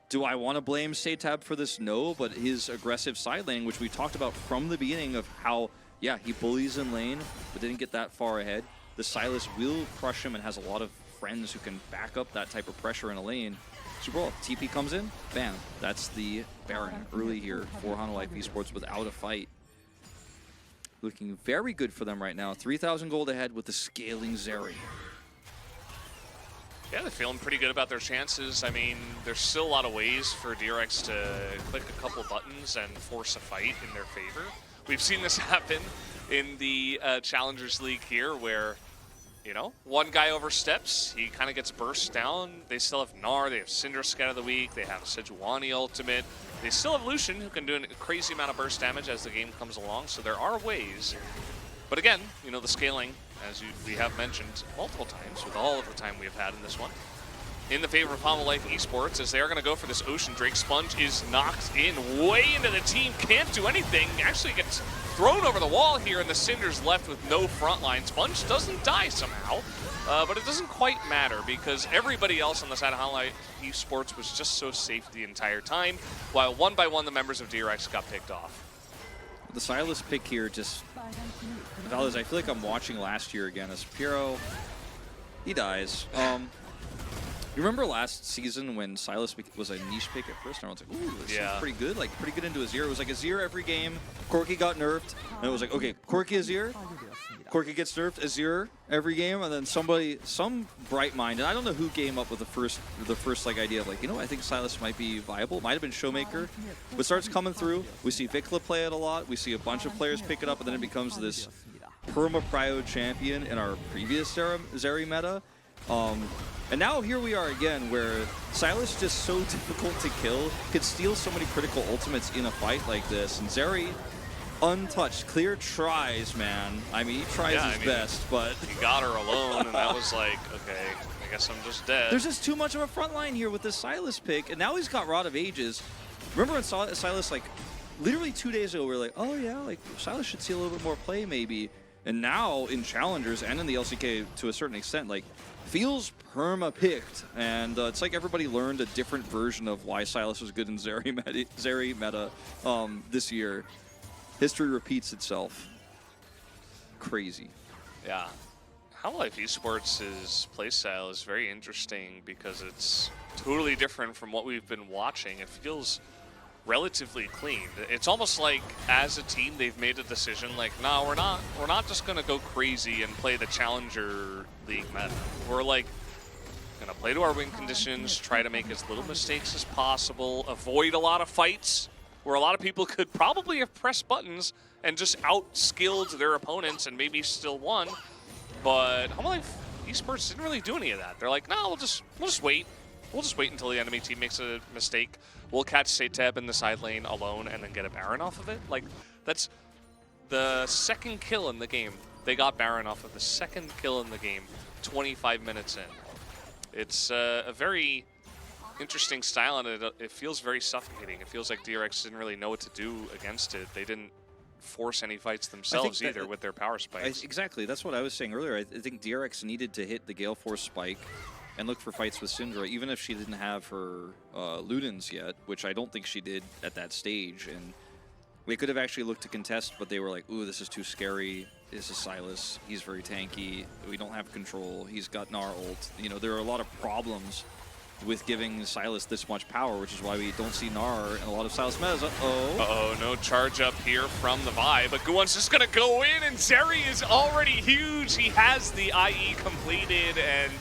do I want to blame Satab for this? No, but his aggressive side lane, which we talked about from the beginning of how, yeah, he bullies in lane, but didn't get that far ahead. The Sylas will crush him and has a lot of friends who can back up that type of pressure in a lane. Super Bowl, TP comes in, bam. That's the Baron early here for Hanwha Esports without a fight. Looking very good for them right now. 3,000 gold ahead with the scaling Zeri. Yeah, they're feeling pretty good about their chances. I mean, there's still a lot of ways for DRX to click a couple buttons and force a fight in their favor. We've seen this happen in the Challengers League here where, you know, one guy oversteps, he kind of gets burst down. They still have Gnar, they have Syndra Scout of the Week, they have a Sejuani ultimate. They still have Lucian, who can do a crazy amount of burst damage as the game comes along, so there are ways. But again, you know, the scaling, as we have mentioned multiple times with all of the time we have had in this one, in the favor of Hanwha Esports, as they are going to go for this Ocean Drake. Sponge is knocked in way into the team, can't do anything, actually gets thrown over the wall here, and the Cinder's left with no front line. Sponge doesn't die somehow, but it doesn't quite matter because everybody else on the side of Hanwha Esports was just so safe the entire time, while one by one the members of DRX got picked off. The Sylas pick here just... Valdez, I feel like I'm watching last year again as Piero, he dies. You remember last season when Sylas was a niche pick at first? And everyone's like, ooh, this is pretty good. Like, pretty good into Azir. It was like Azir every game. Corki got nerfed. And it was like, okay, Corki Azir. Corki gets nerfed. Azir every game. And then some bright mind, and I don't know who came up with the first like idea of like, you know, I think Sylas might be viable. Might have been Showmaker. But starts coming through. We see Vikla play it a lot. We see a bunch of players pick it up. And then it becomes this perma-prio champion in our previous Zeri meta. And now here we are again, where Sylas just so difficult to kill, could steal so many critical ultimates in a fight like this. And Zeri, untouched. Clear tries, man. I mean, he tries his best, but... He got her alone, and that was like, okay, I guess I'm just dead. There's just too much of a front line here with this Sylas pick, and now he's got Rod of Ages. Remember when Sylas, like, literally 2 days ago, we were like, oh yeah, like, Sylas should see a little bit more play, maybe. And now, in Challengers and in the LCK, to a certain extent, like, feels perma-picked, and it's like everybody learned a different version of why Sylas was good in Zeri meta this year. History repeats itself. Crazy. Yeah. Hanwha Esports' playstyle is very interesting because it's totally different from what we've been watching. It feels relatively clean. It's almost like as a team they've made a decision like, no, we're not just gonna go crazy and play the Challenger League meta. We're like gonna play to our win conditions, try to make as little mistakes as possible, avoid a lot of fights where a lot of people could probably have pressed buttons and just out-skilled their opponents and maybe still won. But Hanwha Esports didn't really do any of that. They're like, no, we'll just wait. We'll just wait until the enemy team makes a mistake. We'll catch Satab in the side lane alone and then get a Baron off of it. Like, that's the second kill in the game. They got Baron off of the second kill in the game, 25 minutes in. It's a very interesting style, and it feels very suffocating. It feels like DRX didn't really know what to do against it. They didn't force any fights themselves either with their power spikes. Exactly, that's what I was saying earlier. I think DRX needed to hit the Gale Force spike and look for fights with Syndra, even if she didn't have her Ludens yet, which I don't think she did at that stage. And we could have actually looked to contest, but they were like, ooh, this is too scary. This is Sylas. He's very tanky. We don't have control. He's got Gnar ult. You know, there are a lot of problems with giving Silas this much power, which is why we don't see Gnar in a lot of Silas metas. Uh-oh, no charge up here from the Vi, but Guwon's just gonna go in, and Zeri is already huge. He has the IE completed, and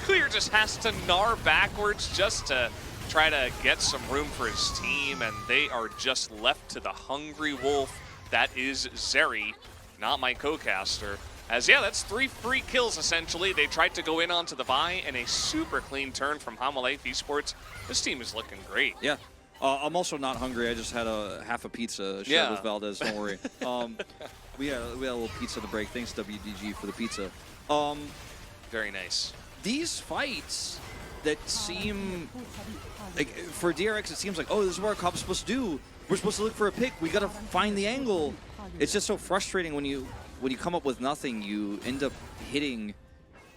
Clear just has to Gnar backwards just to try to get some room for his team, and they are just left to the hungry wolf. That is Zeri, not my co-caster. As, yeah, that's 3 free kills, essentially. They tried to go in onto the Vi, and a super clean turn from Hamalife Esports. This team is looking great. Yeah. I'm also not hungry. I just had half a pizza shared with Valdez. Don't worry. We had a little pizza to break. Thanks, WDG, for the pizza. Very nice. These fights that seem... like for DRX, it seems like, oh, this is what our cop's supposed to do. We're supposed to look for a pick. We got to find the angle. It's just so frustrating when you come up with nothing, you end up hitting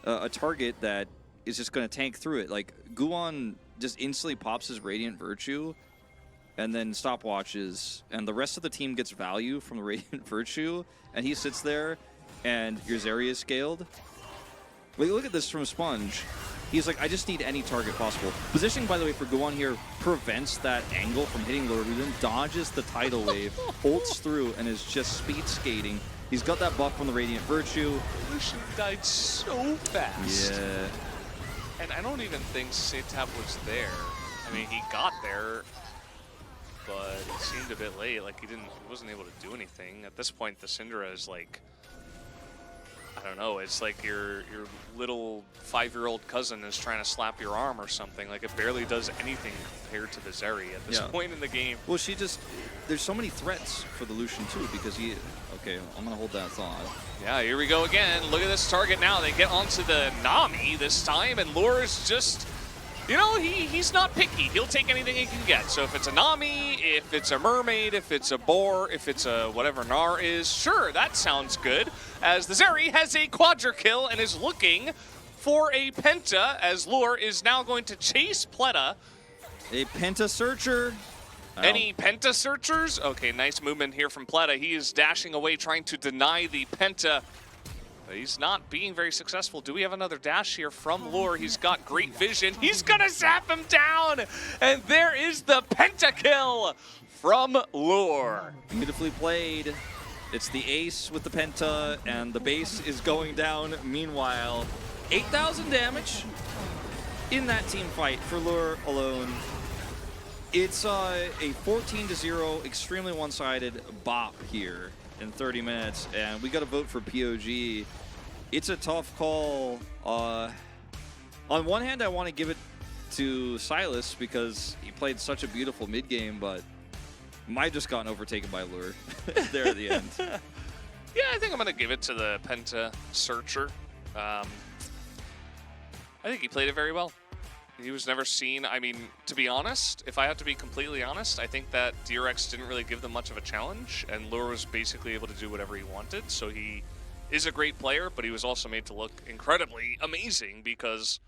a target that is just going to tank through it. Like, Guwon just instantly pops his Radiant Virtue and then stopwatches, and the rest of the team gets value from the Radiant Virtue, and he sits there, and your Zeri is scaled. Like, look at this from Sponge. He's like, I just need any target possible. Positioning, by the way, for Guwon here prevents that angle from hitting Lure, who then dodges the tidal wave, ults through, and is just speed skating. He's got that buff from the Radiant Virtue. Lucian died so fast. Yeah. And I don't even think Setap was there. I mean, he got there, but it seemed a bit late. Like, he wasn't able to do anything. At this point, the Syndra is like, I don't know, it's like your little 5-year-old cousin is trying to slap your arm or something. Like, it barely does anything compared to the Zeri at this point in the game. Well, there's so many threats for the Lucian too, because okay, I'm gonna hold that thought. Yeah, here we go again. Look at this target now. They get onto the Nami this time, and Lure is just, you know, he's not picky. He'll take anything he can get. So if it's a Nami, if it's a Mermaid, if it's a Boar, if it's a whatever Gnar is, sure, that sounds good. As the Zeri has a quadra kill and is looking for a Penta, as Lure is now going to chase Pleta. A Penta Searcher. Any Penta Searchers? Okay, nice movement here from Pleta. He is dashing away, trying to deny the Penta. But he's not being very successful. Do we have another dash here from Lure? He's got great vision. He's gonna zap him down! And there is the pentakill from Lure. Beautifully played. It's the ace with the Penta, and the base is going down. Meanwhile, 8,000 damage in that team fight for Lure alone. It's a 14-0, extremely one-sided bop here in 30 minutes, and we got to vote for POG. It's a tough call. On one hand, I want to give it to Silas because he played such a beautiful mid-game, but might have just gotten overtaken by Lure there at the end. Yeah, I think I'm going to give it to the Penta Searcher. I think he played it very well. He was never seen. I mean, to be honest, if I have to be completely honest, I think that DRX didn't really give them much of a challenge, and Lure was basically able to do whatever he wanted. So he is a great player, but he was also made to look incredibly amazing because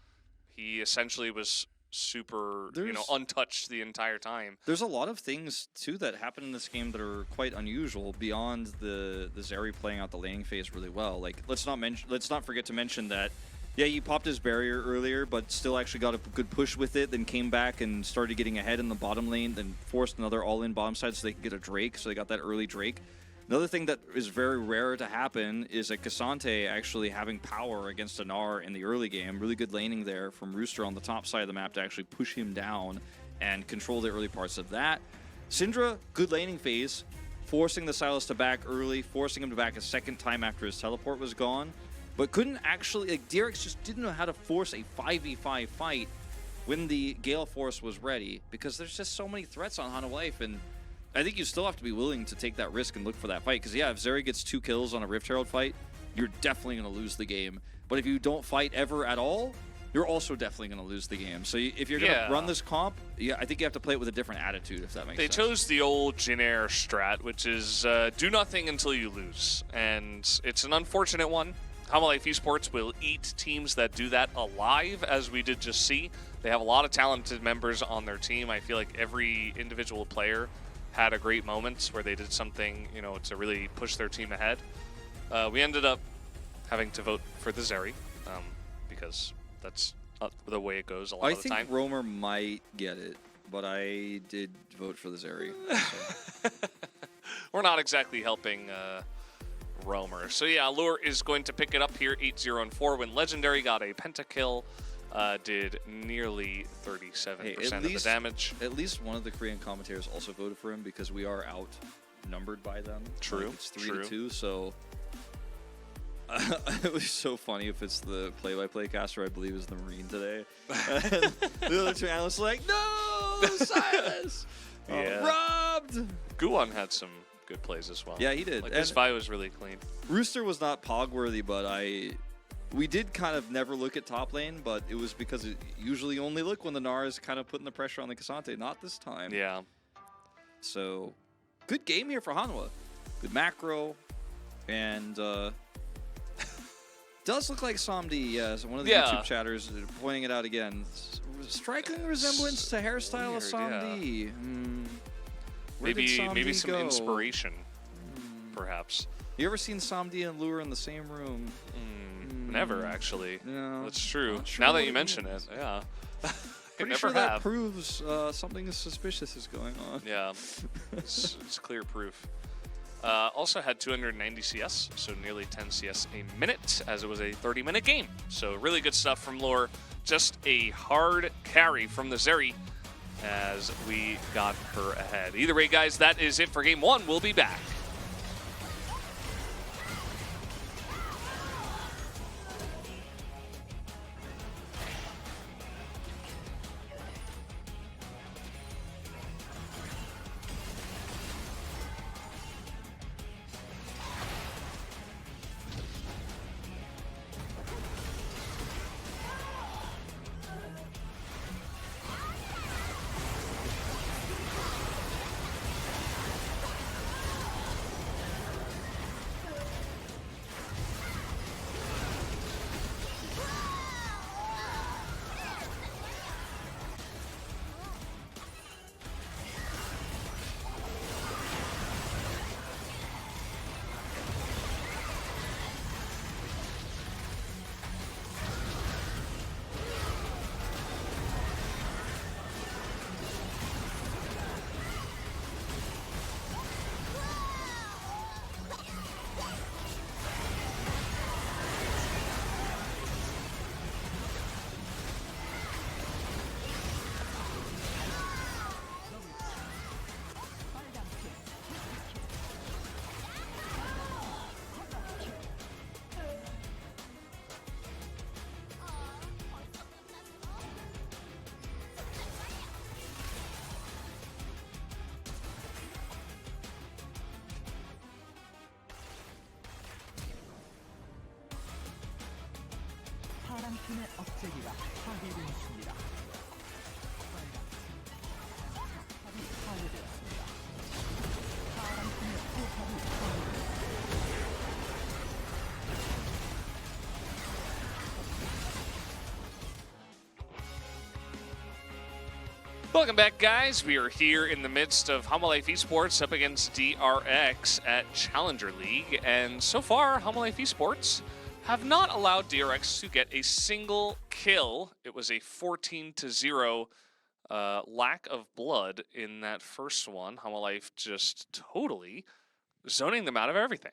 he essentially was super, untouched the entire time. There's a lot of things, too, that happen in this game that are quite unusual beyond the Zeri playing out the laning phase really well. Like, let's not forget to mention that yeah, he popped his barrier earlier, but still actually got a good push with it, then came back and started getting ahead in the bottom lane, then forced another all-in bottom side so they could get a Drake, so they got that early Drake. Another thing that is very rare to happen is a Cassante actually having power against a Gnar in the early game. Really good laning there from Rooster on the top side of the map to actually push him down and control the early parts of that. Syndra, good laning phase, forcing the Silas to back early, forcing him to back a second time after his teleport was gone. But couldn't actually, like, DRX just didn't know how to force a 5v5 fight when the Gale Force was ready, because there's just so many threats on Hamalife, and I think you still have to be willing to take that risk and look for that fight, because yeah, if Zeri gets 2 kills on a Rift Herald fight, you're definitely going to lose the game. But if you don't fight ever at all, you're also definitely going to lose the game. So if you're going to run this comp, yeah, I think you have to play it with a different attitude, if that makes sense. They chose the old Jin-Air strat, which is do nothing until you lose, and it's an unfortunate one. Hamalife Esports will eat teams that do that alive, as we did just see. They have a lot of talented members on their team. I feel like every individual player had a great moment where they did something, to really push their team ahead. We ended up having to vote for the Zeri because that's the way it goes a lot I of the think time. Romer might get it, but I did vote for the Zeri. So. We're not exactly helping Romer. So yeah, Allure is going to pick it up here, 8-0 and 4. When Legendary got a pentakill, did nearly 37% of the damage. At least one of the Korean commentators also voted for him because we are outnumbered by them. True. Like it's 3-2, so it was so funny if it's the play-by-play caster, I believe is the Marine today. And the other two analysts are like, no, Silas! Yeah. Robbed! Guwon had some good plays as well. Yeah, he did. Like, this Vi was really clean. Rooster was not pog-worthy, but we did kind of never look at top lane, but it was because it usually only look when the Gnar is kind of putting the pressure on the Cassante. Not this time. Yeah. So, good game here for Hanwha. Good macro, and does look like Somdi, yes. One of the YouTube chatters pointing it out again. Striking resemblance to hairstyle weird, of Somdi. Maybe some inspiration, perhaps. You ever seen Somdi and Lure in the same room? Never, actually. No. That's true. Sure Now that you mention it, yeah. Pretty sure that proves something suspicious is going on. Yeah, it's clear proof. Also had 290 CS, so nearly 10 CS a minute, as it was a 30-minute game. So really good stuff from Lure. Just a hard carry from the Zeri as we got her ahead. Either way, guys, that is it for Game 1. We'll be back. 파랑팀의 억제기가 파괴되었습니다. 포탑이 파괴되었습니다. 파랑팀의 포탑이 파괴되었습니다. Welcome back, guys. We are here in the midst of Hanwha Life Esports up against DRX at Challenger League. And so far, Hanwha Life Esports have not allowed DRX to get a single kill. It was a 14-0 lack of blood in that first one. Hanwha Life just totally zoning them out of everything.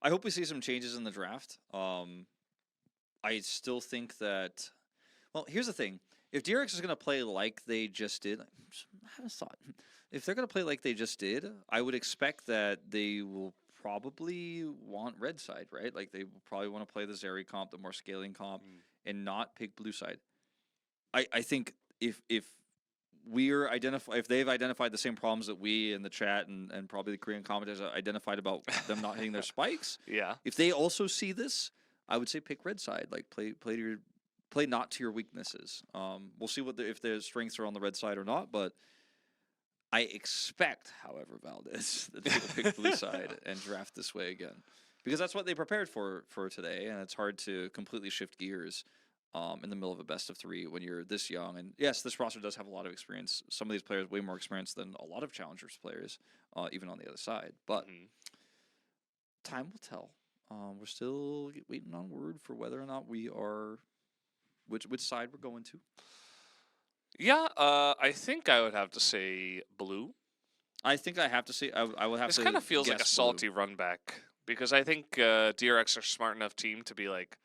I hope we see some changes in the draft. I still think that... Well, here's the thing. If DRX is going to play like they just did... I had a thought. If they're going to play like they just did, I would expect that they will probably want red side, right? Like they will probably want to play the Zeri comp, the more scaling comp, and not pick blue side. I think if they've identified the same problems that we in the chat and probably the Korean commentators identified about them not hitting their spikes, Yeah. if they also see this, I would say pick red side. Like play not to your weaknesses. We'll see if their strengths are on the red side or not, but I expect, however, Valdez, that they will pick blue side and draft this way again. Because that's what they prepared for today, and it's hard to completely shift gears in the middle of a best of three when you're this young. And yes, this roster does have a lot of experience. Some of these players way more experience than a lot of Challengers players, even on the other side. But time will tell. We're still waiting on word for whether or not we are which side we're going to. Yeah, I think I would have to say blue. I think I have to say I would have This to. kind of feels like a guess salty blue. run back because I think DRX are a smart enough team to be like,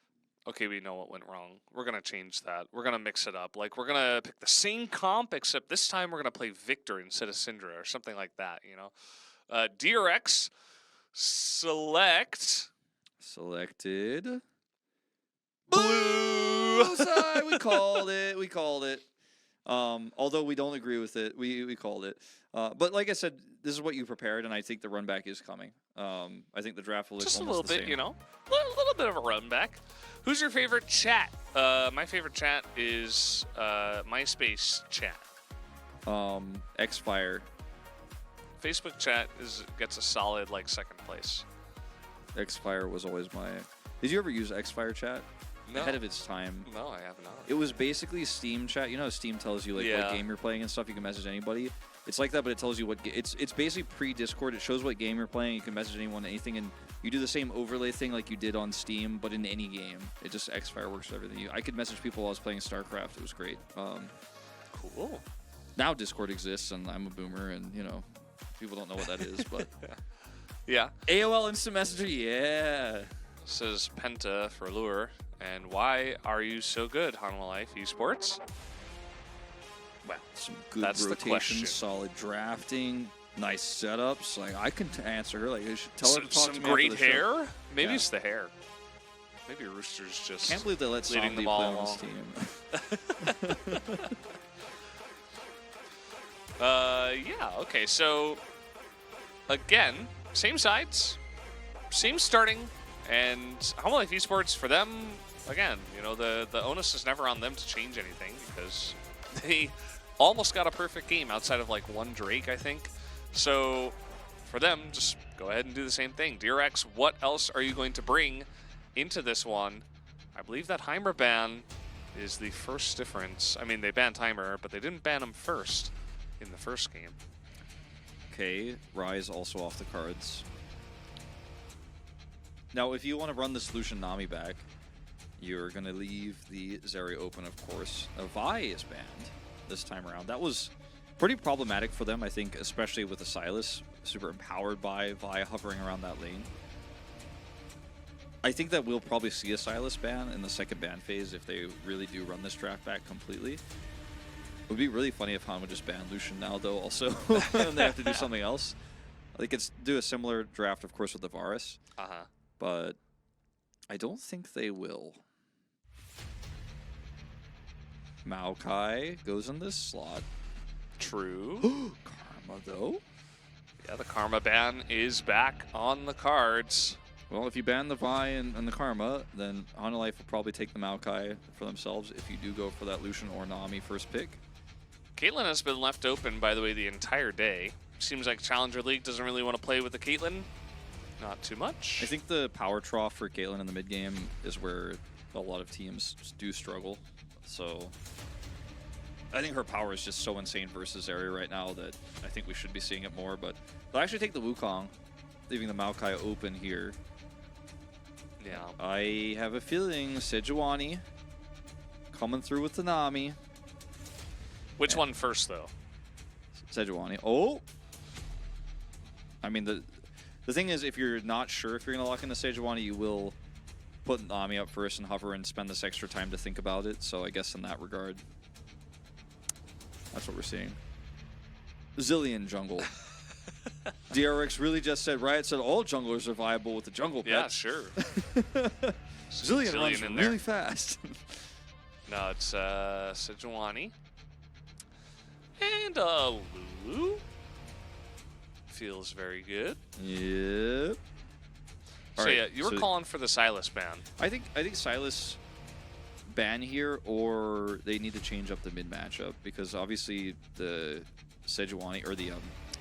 okay, we know what went wrong. We're gonna change that. We're gonna mix it up. Like we're gonna pick the same comp, except this time we're gonna play Victor instead of Syndra or something like that. You know, DRX Selected. blue. Side. We called it. We called it. Although we don't agree with it, we called it. But like I said, this is what you prepared, and I think the run back is coming. I think the draft will look Just a almost little the bit, same. you know, a little bit of a run back. Who's your favorite chat? My favorite chat is MySpace chat. Xfire. Facebook chat gets a solid like second place. Xfire was always my. Did you ever use Xfire chat? No. Ahead of its time. No, I have not. It was basically Steam chat. You know how Steam tells you like Yeah. what game you're playing and stuff. You can message anybody. It's like that, but it tells you what. It's basically pre-Discord. It shows what game you're playing. You can message anyone, anything, and you do the same overlay thing like you did on Steam, but in any game. It just Xfire works for everything. I could message people while I was playing StarCraft. It was great. Cool. Now Discord exists, and I'm a boomer, and you know, people don't know what that is, but Yeah. AOL Instant Messenger, yeah. Says Penta for Lure. And why are you so good, Hanwha Life Esports? Well, some good That's the rotation, question. solid drafting, nice setups. Like I can answer her. Like you should tell her to talk Some to me after great the show. hair. Maybe Yeah. it's the hair. Maybe Rooster's just. Can't believe they let leading the Somebody ball play on this along. team. Yeah. Okay. So again, same sides, same starting, and Hanwha Life Esports for them. Again, you know the onus is never on them to change anything because they almost got a perfect game outside of like one Drake, I think. So for them, just go ahead and do the same thing. DRX, what else are you going to bring into this one? I believe that Heimer ban is the first difference. I mean, they banned Heimer, but they didn't ban him first in the first game. Okay, Rise also off the cards. Now, if you want to run the Solution Nami back, you're going to leave the Zeri open, of course. Vi is banned this time around. That was pretty problematic for them, I think, especially with the Sylas, super empowered by Vi hovering around that lane. I think that we'll probably see a Sylas ban in the second ban phase if they really do run this draft back completely. It would be really funny if Han would just ban Lucian now, though, also, and they have to do something else. They could do a similar draft, of course, with the Varus, but I don't think they will. Maokai goes in this slot. True. Karma, though? Yeah, the Karma ban is back on the cards. Well, if you ban the Vi and the Karma, then Hanwha Life will probably take the Maokai for themselves if you do go for that Lucian or Nami first pick. Caitlyn has been left open, by the way, the entire day. Seems like Challenger League doesn't really want to play with the Caitlyn. Not too much. I think the power trough for Caitlyn in the mid game is where a lot of teams do struggle. So I think her power is just so insane versus Area right now that I think we should be seeing it more. But they'll actually take the Wukong, leaving the Maokai open here. Yeah. I have a feeling Sejuani coming through with the Nami. Which one first, though? Sejuani. Oh! I mean, the thing is, if you're not sure if you're going to lock in the Sejuani, you will put Nami up first and hover and spend this extra time to think about it. So I guess in that regard, that's what we're seeing. Zillion jungle. DRX really just said, Riot said all junglers are viable with the jungle pet. Yeah, sure. Zillion runs in really there. fast. No, it's Sejuani. And Lulu. Feels very good. Yep. So Alright, yeah, you were calling for the Sylas ban. I think Sylas ban here, or they need to change up the mid matchup because obviously the Sejuani or the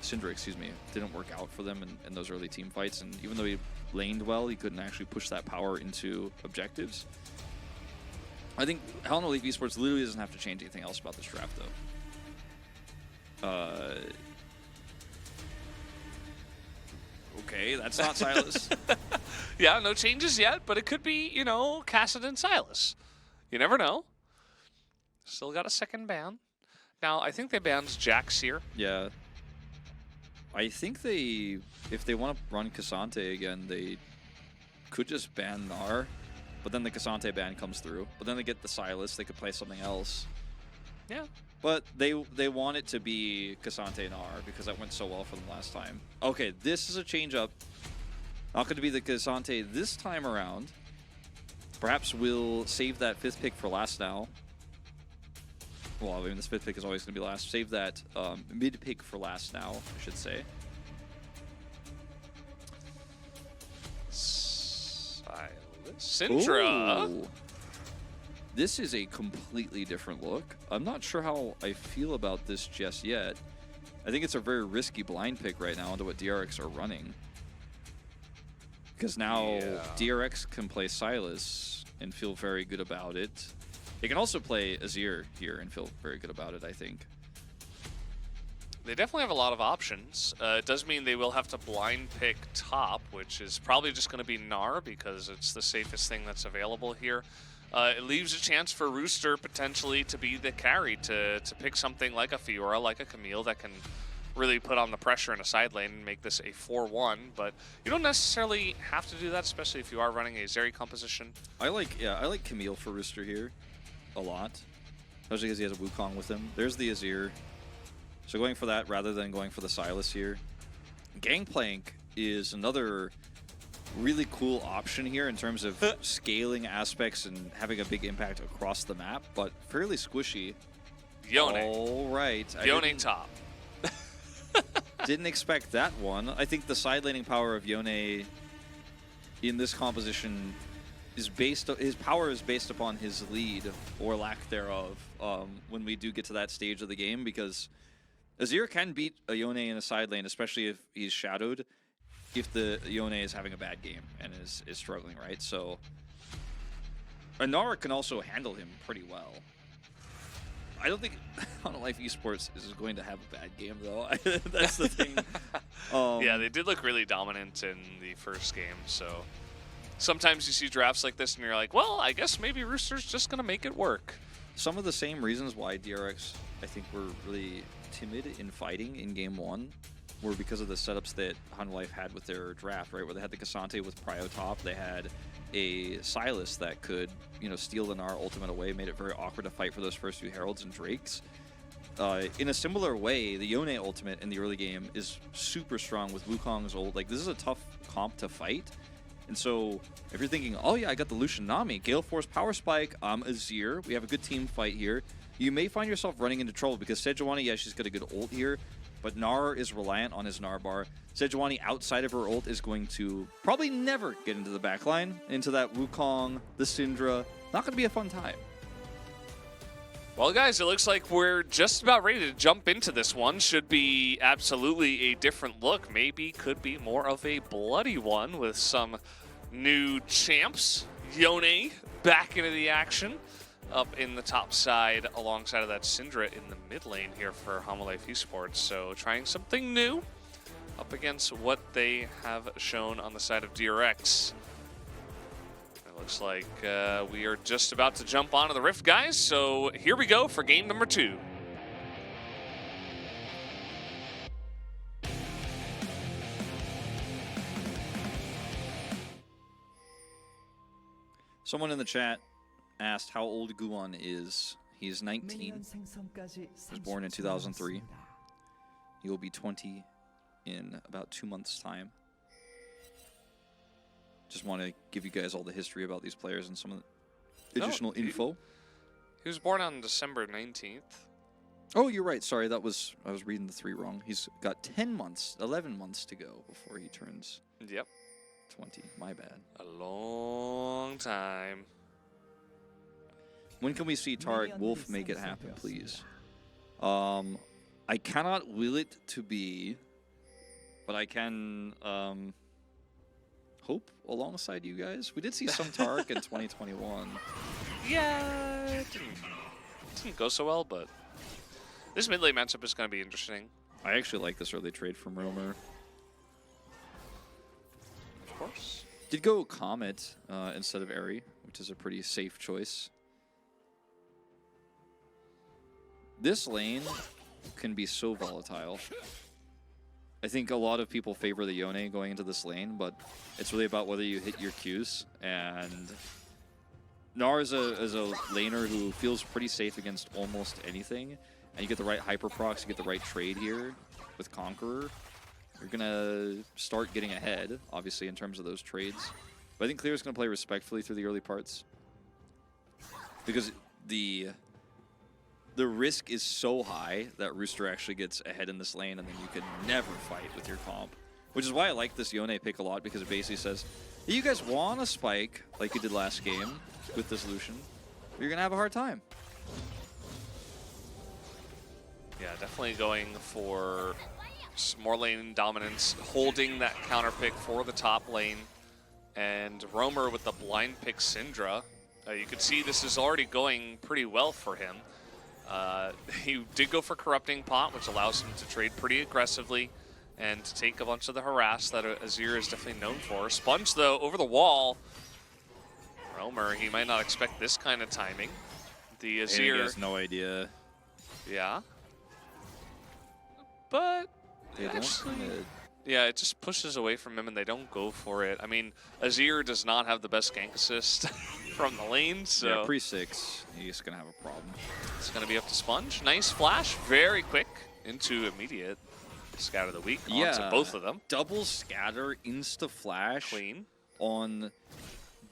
Syndra, excuse me, didn't work out for them in those early team fights, and even though he laned well, he couldn't actually push that power into objectives. I think Hanwha Life Esports literally doesn't have to change anything else about this draft, though. Okay, that's not Sylas. Yeah, no changes yet, but it could be, you know, Cassidy and Sylas. You never know. Still got a second ban. Now, I think they banned Jax here. Yeah. I think they, if they want to run Cassante again, they could just ban Gnar, but then the Cassante ban comes through. But then they get the Silas, they could play something else. Yeah. But they want it to be Cassante Gnar because that went so well for them last time. Okay, this is a change up. Not going to be the Cassante this time around. Perhaps we'll save that 5th pick for last now. Well, I mean, this 5th pick is always going to be last. Save that mid pick for last now, I should say. Syndra. Ooh. This is a completely different look. I'm not sure how I feel about this just yet. I think it's a very risky blind pick right now into what DRX are running. Because now DRX can play Silas and feel very good about it. They can also play Azir here and feel very good about it, I think. They definitely have a lot of options. It does mean they will have to blind pick top, which is probably just going to be Gnar because it's the safest thing that's available here. It leaves a chance for Rooster potentially to be the carry, to pick something like a Fiora, like a Camille that can really put on the pressure in a side lane and make this a 4-1. But you don't necessarily have to do that, especially if you are running a Zeri composition. I like Camille for Rooster here a lot, especially because he has a Wukong with him. There's the Azir. So going for that rather than going for the Silas here. Gangplank is another really cool option here in terms of scaling aspects and having a big impact across the map, but fairly squishy. Yone. All right. Yone top. Didn't expect that one. I think the side laning power of Yone in this composition is his power is based upon his lead or lack thereof when we do get to that stage of the game, because Azir can beat a Yone in a side lane, especially if he's shadowed, if the Yone is having a bad game and is struggling, right? So Gnar can also handle him pretty well. I don't think On Life Esports is going to have a bad game, though. That's the thing. Yeah, they did look really dominant in the first game, so sometimes you see drafts like this and you're like, well, I guess maybe Rooster's just going to make it work. Some of the same reasons why DRX, I think, were really timid in fighting in Game 1 were because of the setups that On Life had with their draft, right? Where they had the Cassante with Prio top, they had a Silas that could, steal the Gnar ultimate away, made it very awkward to fight for those first few Heralds and Drakes. In a similar way, the Yone ultimate in the early game is super strong with Wukong's ult. Like, this is a tough comp to fight. And so, if you're thinking, oh yeah, I got the Lucian Nami, Gale Force Power Spike, Azir, we have a good team fight here, you may find yourself running into trouble because Sejuani, yeah, she's got a good ult here, but Gnar is reliant on his Gnar bar. Sejuani, outside of her ult, is going to probably never get into the backline, into that Wukong, the Syndra. Not going to be a fun time. Well, guys, it looks like we're just about ready to jump into this one. Should be absolutely a different look. Maybe could be more of a bloody one with some new champs. Yone back into the action up in the top side alongside of that Syndra in the mid lane here for Life Esports. So trying something new up against what they have shown on the side of DRX. Looks like we are just about to jump onto the Rift, guys. So here we go for game number 2. Someone in the chat asked how old Guwon is. He's 19. He was born in 2003. He will be 20 in about 2 months' time. Just want to give you guys all the history about these players and some of the additional info. He was born on December 19th. Oh, you're right. Sorry, I was reading the 3 wrong. He's got 11 months to go before he turns 20. My bad. A long time. When can we see Tarek Wolf make it happen, please? I cannot will it to be, but I can hope alongside you guys. We did see some Tarek in 2021. Yeah, it didn't go so well, but this mid lane matchup is going to be interesting. I actually like this early trade from Roamer. Of course. Did go Comet instead of Airy, which is a pretty safe choice. this lane can be so volatile. I think a lot of people favor the Yone going into this lane, but it's really about whether you hit your Qs. And Gnar is a laner who feels pretty safe against almost anything. And you get the right hyper procs, you get the right trade here with Conqueror. You're going to start getting ahead, obviously, in terms of those trades. But I think Clear's going to play respectfully through the early parts. Because the risk is so high that Rooster actually gets ahead in this lane, and then you can never fight with your comp. Which is why I like this Yone pick a lot, because it basically says, if you guys want to spike like you did last game with this Lucian, you're going to have a hard time. Yeah, definitely going for some more lane dominance, holding that counter pick for the top lane. And Roamer with the blind pick Syndra. You can see this is already going pretty well for him. He did go for Corrupting Pot, which allows him to trade pretty aggressively and to take a bunch of the harass that Azir is definitely known for. Sponge, though, over the wall. Roamer, he might not expect this kind of timing. The Azir... He has no idea. Yeah. But... They actually, don't... yeah, it just pushes away from him and they don't go for it. I mean, Azir does not have the best gank assist from the lane, so... Yeah, pre-6, he's going to have a problem. It's going to be up to Sponge. Nice flash, very quick into immediate scatter the weak onto both of them. Double scatter, insta-flash. Clean. On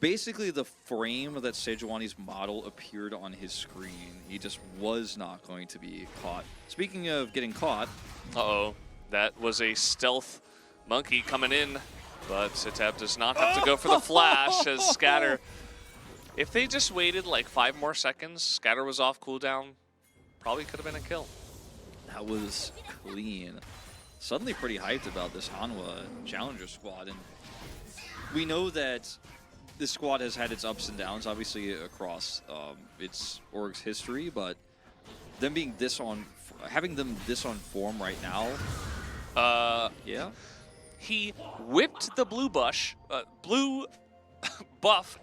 basically the frame that Sejuani's model appeared on his screen. He just was not going to be caught. Speaking of getting caught... Uh-oh. That was a stealth monkey coming in, but Sitab does not have to go for the flash as Scatter. If they just waited like 5 more seconds, Scatter was off cooldown, probably could have been a kill. That was clean. Suddenly pretty hyped about this Hanwha Challenger squad, and we know that this squad has had its ups and downs, obviously across its org's history, but them being this on, having them this on form right now. Yeah. He whipped the blue buff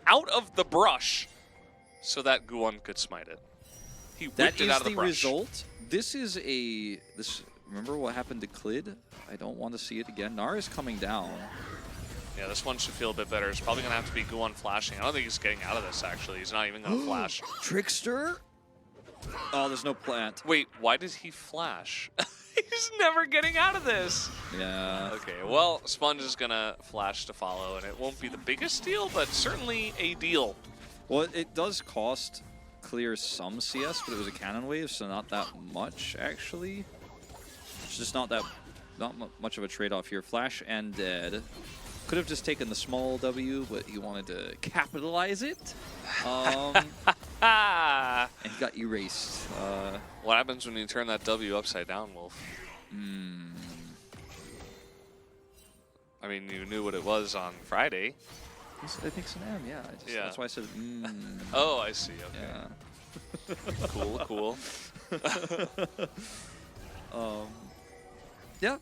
out of the brush so that Guwon could smite it. He whipped it out of the brush. That is the result. This is this. Remember what happened to Clid? I don't want to see it again. Gnar is coming down. Yeah, this one should feel a bit better. It's probably going to have to be Guwon flashing. I don't think he's getting out of this, actually. He's not even going to flash. Trickster? Oh, there's no plant. Wait, why did he flash? He's never getting out of this. Yeah. Okay, well, Sponge is going to flash to follow, and it won't be the biggest deal, but certainly a deal. Well, it does cost Clear some CS, but it was a cannon wave, so not that much, actually. It's just not much of a trade-off here. Flash and dead. Could have just taken the small W, but he wanted to capitalize it. And he got erased. What happens when you turn that W upside down, Wolf? I mean, you knew what it was on Friday. I think it's an M, yeah. That's why I said, Oh, I see, okay. Yeah. Cool. Yeah,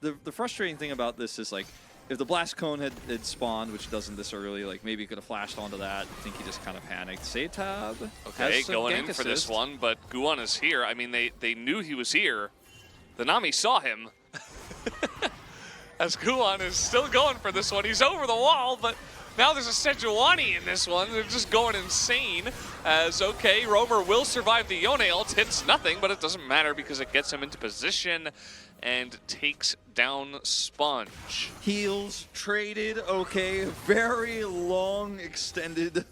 the frustrating thing about this is, like, if the Blast Cone had spawned, which doesn't this early, like, maybe he could have flashed onto that. I think he just kind of panicked. Setab Okay, going in for this one, but Guwon is here. I mean, they knew he was here. The Nami saw him. As Guwon is still going for this one. He's over the wall, but now there's a Sejuani in this one. They're just going insane. As, okay, Roamer will survive the Yone ult. Hits nothing, but it doesn't matter because it gets him into position and takes down Sponge. Heals traded. Okay, very long, extended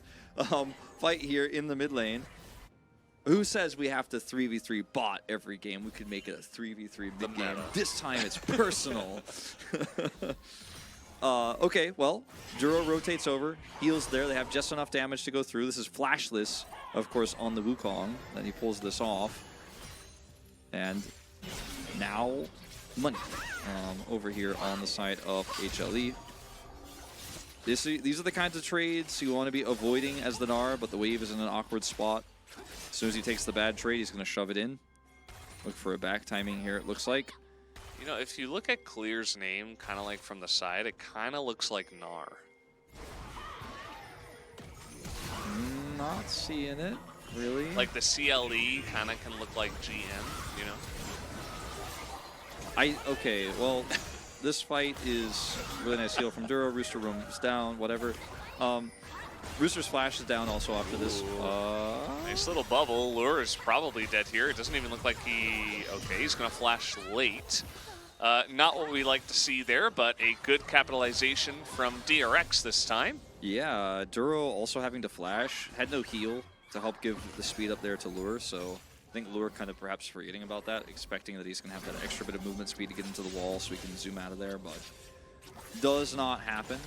fight here in the mid lane. Who says we have to 3v3 bot every game? We could make it a 3v3 mid game. This time it's personal. Okay, well, Juro rotates over, heals there. They have just enough damage to go through. This is flashless, of course, on the Wukong. Then he pulls this off. And now, money over here on the side of HLE. These are the kinds of trades you want to be avoiding as the Gnar, but the wave is in an awkward spot. As soon as he takes the bad trade, he's going to shove it in. Look for a back timing here, it looks like. You know, if you look at Clear's name, kind of like from the side, it kind of looks like Gnar. Not seeing it. Really? Like the CLE kind of can look like GM, you know? Okay, well, this fight is really nice heal from Duro. Rooster roams down, whatever. Rooster's flash is down also after this. Nice little bubble. Lure is probably dead here. It doesn't even look like he... Okay, he's going to flash late. Not what we like to see there, but a good capitalization from DRX this time. Yeah, Duro also having to flash. Had no heal to help give the speed up there to Lure, so I think Lure kind of perhaps forgetting about that, expecting that he's going to have that extra bit of movement speed to get into the wall so he can zoom out of there, but does not happen.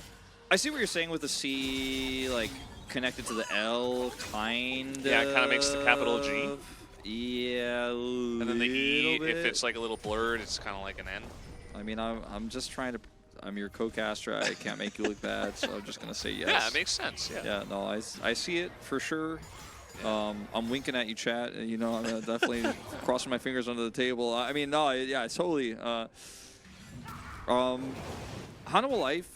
I see what you're saying with the C, like, connected to the L, kind of. Yeah, it kind of makes the capital G. Yeah, And then the E, bit. if it's like a little blurred, it's kind of like an N. I mean, I'm just trying to... I'm your co-caster. I can't make you look bad, so I'm just going to say yes. Yeah, it makes sense, yeah. Yeah, no, I see it for sure. I'm winking at you, chat. You know, I'm definitely crossing my fingers under the table. I mean, no, yeah, totally. Hanawa Life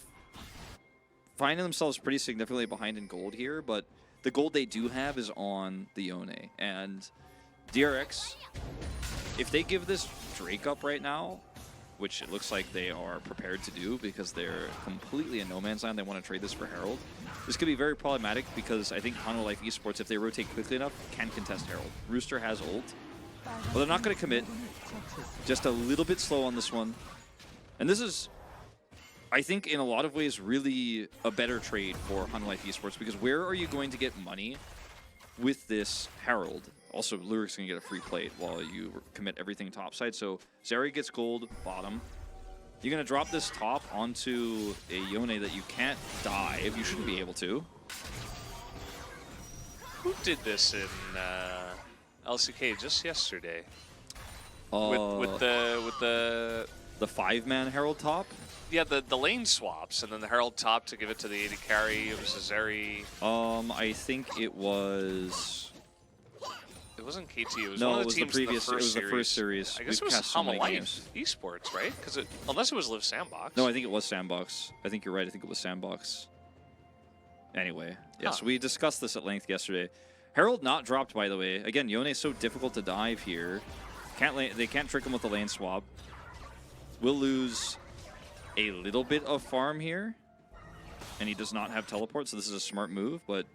finding themselves pretty significantly behind in gold here, but the gold they do have is on the Yone. And DRX, if they give this Drake up right now, which it looks like they are prepared to do because they're completely in no man's land, they want to trade this for Herald. This could be very problematic because I think Hanawa Life Esports, if they rotate quickly enough, can contest Herald. Rooster has ult. Well, they're not going to commit. Just a little bit slow on this one. And this is, I think, in a lot of ways, really a better trade for Hanawa Life Esports because where are you going to get money with this Herald? Also, Luric's going to get a free plate while you commit everything topside. So Zeri gets gold bottom. You're going to drop this top onto a Yone that you can't dive. You shouldn't be able to. Who did this in LCK just yesterday? With the 5-man Herald top? Yeah, the lane swaps, and then the Herald top to give it to the AD carry. It was a Zeri. I think it was... It wasn't KT. It was no, one of it was the teams the previous. in the first it was the first series. I guess We've it was cast so many Hanawa games. Life Esports, right? Because unless it was Live Sandbox. No, I think it was Sandbox. I think you're right. I think it was Sandbox. Anyway, yes, we discussed this at length yesterday. Herald not dropped, by the way. Again, Yone is so difficult to dive here. They can't trick him with the lane swap. We'll lose a little bit of farm here, and he does not have teleport, so this is a smart move, but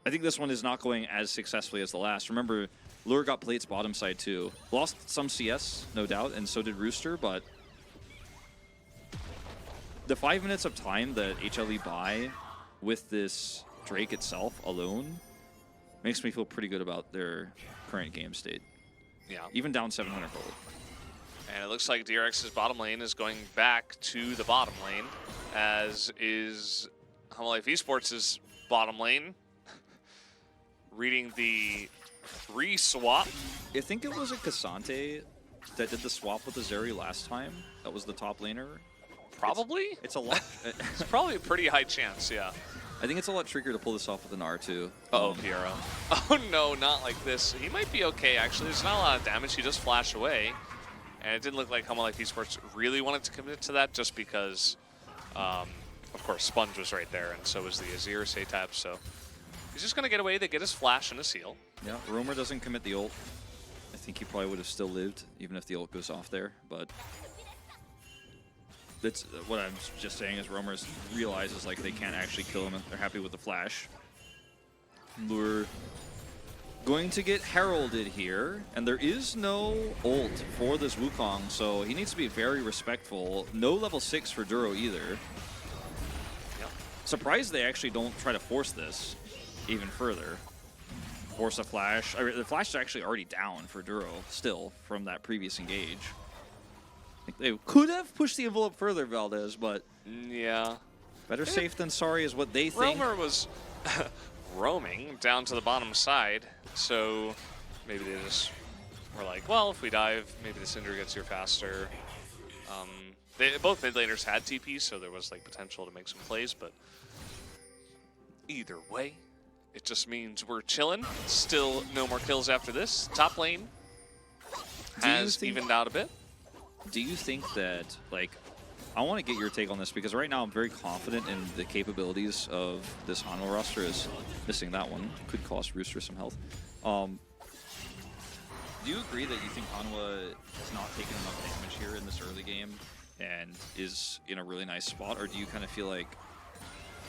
I think this one is not going as successfully as the last. Remember, Lure got plates bottom side too. Lost some CS, no doubt, and so did Rooster, but the 5 minutes of time that HLE buy with this Drake itself alone makes me feel pretty good about their current game state. Yeah. Even down 700 gold. And it looks like DRX's bottom lane is going back to the bottom lane, as is Hanawa Life Esports' bottom lane. Reading the re-swap. I think it was a Cassante that did the swap with the Zeri last time. That was the top laner. Probably? It's a lot. It's probably a pretty high chance, yeah. I think it's a lot trickier to pull this off with an R2. Uh-oh, Piero. Oh no, not like this. He might be okay, actually. There's not a lot of damage. He just flashed away. And it didn't look like Hanawa Life Esports really wanted to commit to that just because, of course, Sponge was right there, and so was the Azir Satap, so he's just going to get away. They get his flash and his heal. Yeah, Roamer doesn't commit the ult. I think he probably would have still lived, even if the ult goes off there, but that's what I'm just saying is Roamer realizes like they can't actually kill him, and they're happy with the flash. Lure going to get heralded here, and there is no ult for this Wukong, so he needs to be very respectful. No level 6 for Duro either. Yep. Surprised they actually don't try to force this even further. Force a flash. I mean, the flash is actually already down for Duro still from that previous engage. I think they could have pushed the envelope further, Valdez, but yeah, better safe than sorry is what they think. Roamer was roaming down to the bottom side, so maybe they just were like, well, if we dive, maybe the Cinder gets here faster. Both mid laners had TP, so there was like potential to make some plays, but either way, it just means we're chilling. Still no more kills after this. Top lane has evened out a bit. Do you think that, like, I want to get your take on this because right now I'm very confident in the capabilities of this Hanwha roster. Is missing that one could cost Rooster some health. Do you agree that you think Hanwha has not taken enough damage here in this early game and is in a really nice spot, or do you kind of feel like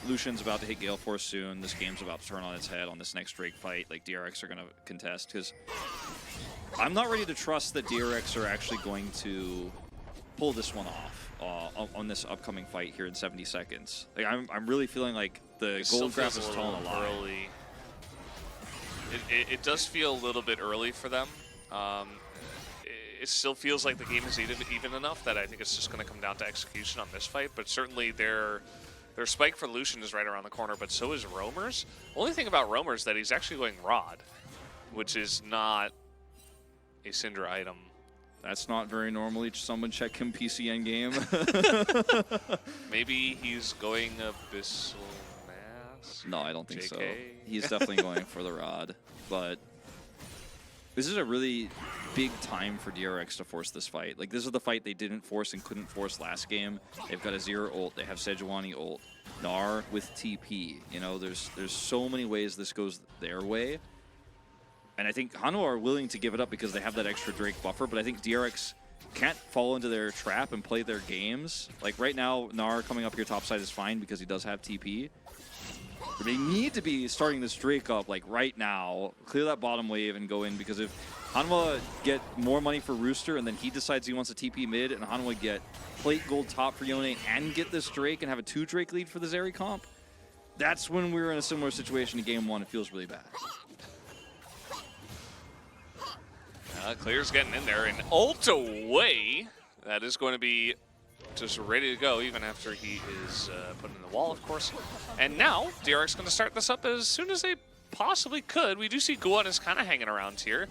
Lucian's about to hit Gale Force soon, this game's about to turn on its head on this next Drake fight, like DRX are going to contest? Because I'm not ready to trust that DRX are actually going to pull this one off on this upcoming fight here in 70 seconds. Like I'm really feeling like the gold graph is telling a lie. Early. It does feel a little bit early for them. It still feels like the game is even enough that I think it's just going to come down to execution on this fight. But certainly their spike for Lucian is right around the corner, but so is Roamer's. Only thing about Roamer is that he's actually going Rod, which is not a Syndra item. That's not very normally someone check him PCN game. Maybe he's going Abyssal Mask? No, I don't think so. JK? He's definitely going for the Rod, but this is a really big time for DRX to force this fight. Like, this is the fight they didn't force and couldn't force last game. They've got a Zero ult. They have Sejuani ult. Gnar with TP. You know, there's so many ways this goes their way. And I think Hanwha are willing to give it up because they have that extra Drake buffer, but I think DRX can't fall into their trap and play their games. Like, right now, Gnar coming up here topside is fine because he does have TP. But they need to be starting this Drake up, like, right now. Clear that bottom wave and go in, because if Hanwha get more money for Rooster and then he decides he wants a TP mid and Hanwha get plate gold top for Yone and get this Drake and have a 2 Drake lead for the Zeri comp, that's when we're in a similar situation to game 1. It feels really bad. Clear's getting in there, and ult away. That is going to be just ready to go, even after he is put in the wall, of course. And now, DRX going to start this up as soon as they possibly could. We do see Guan is kind of hanging around here.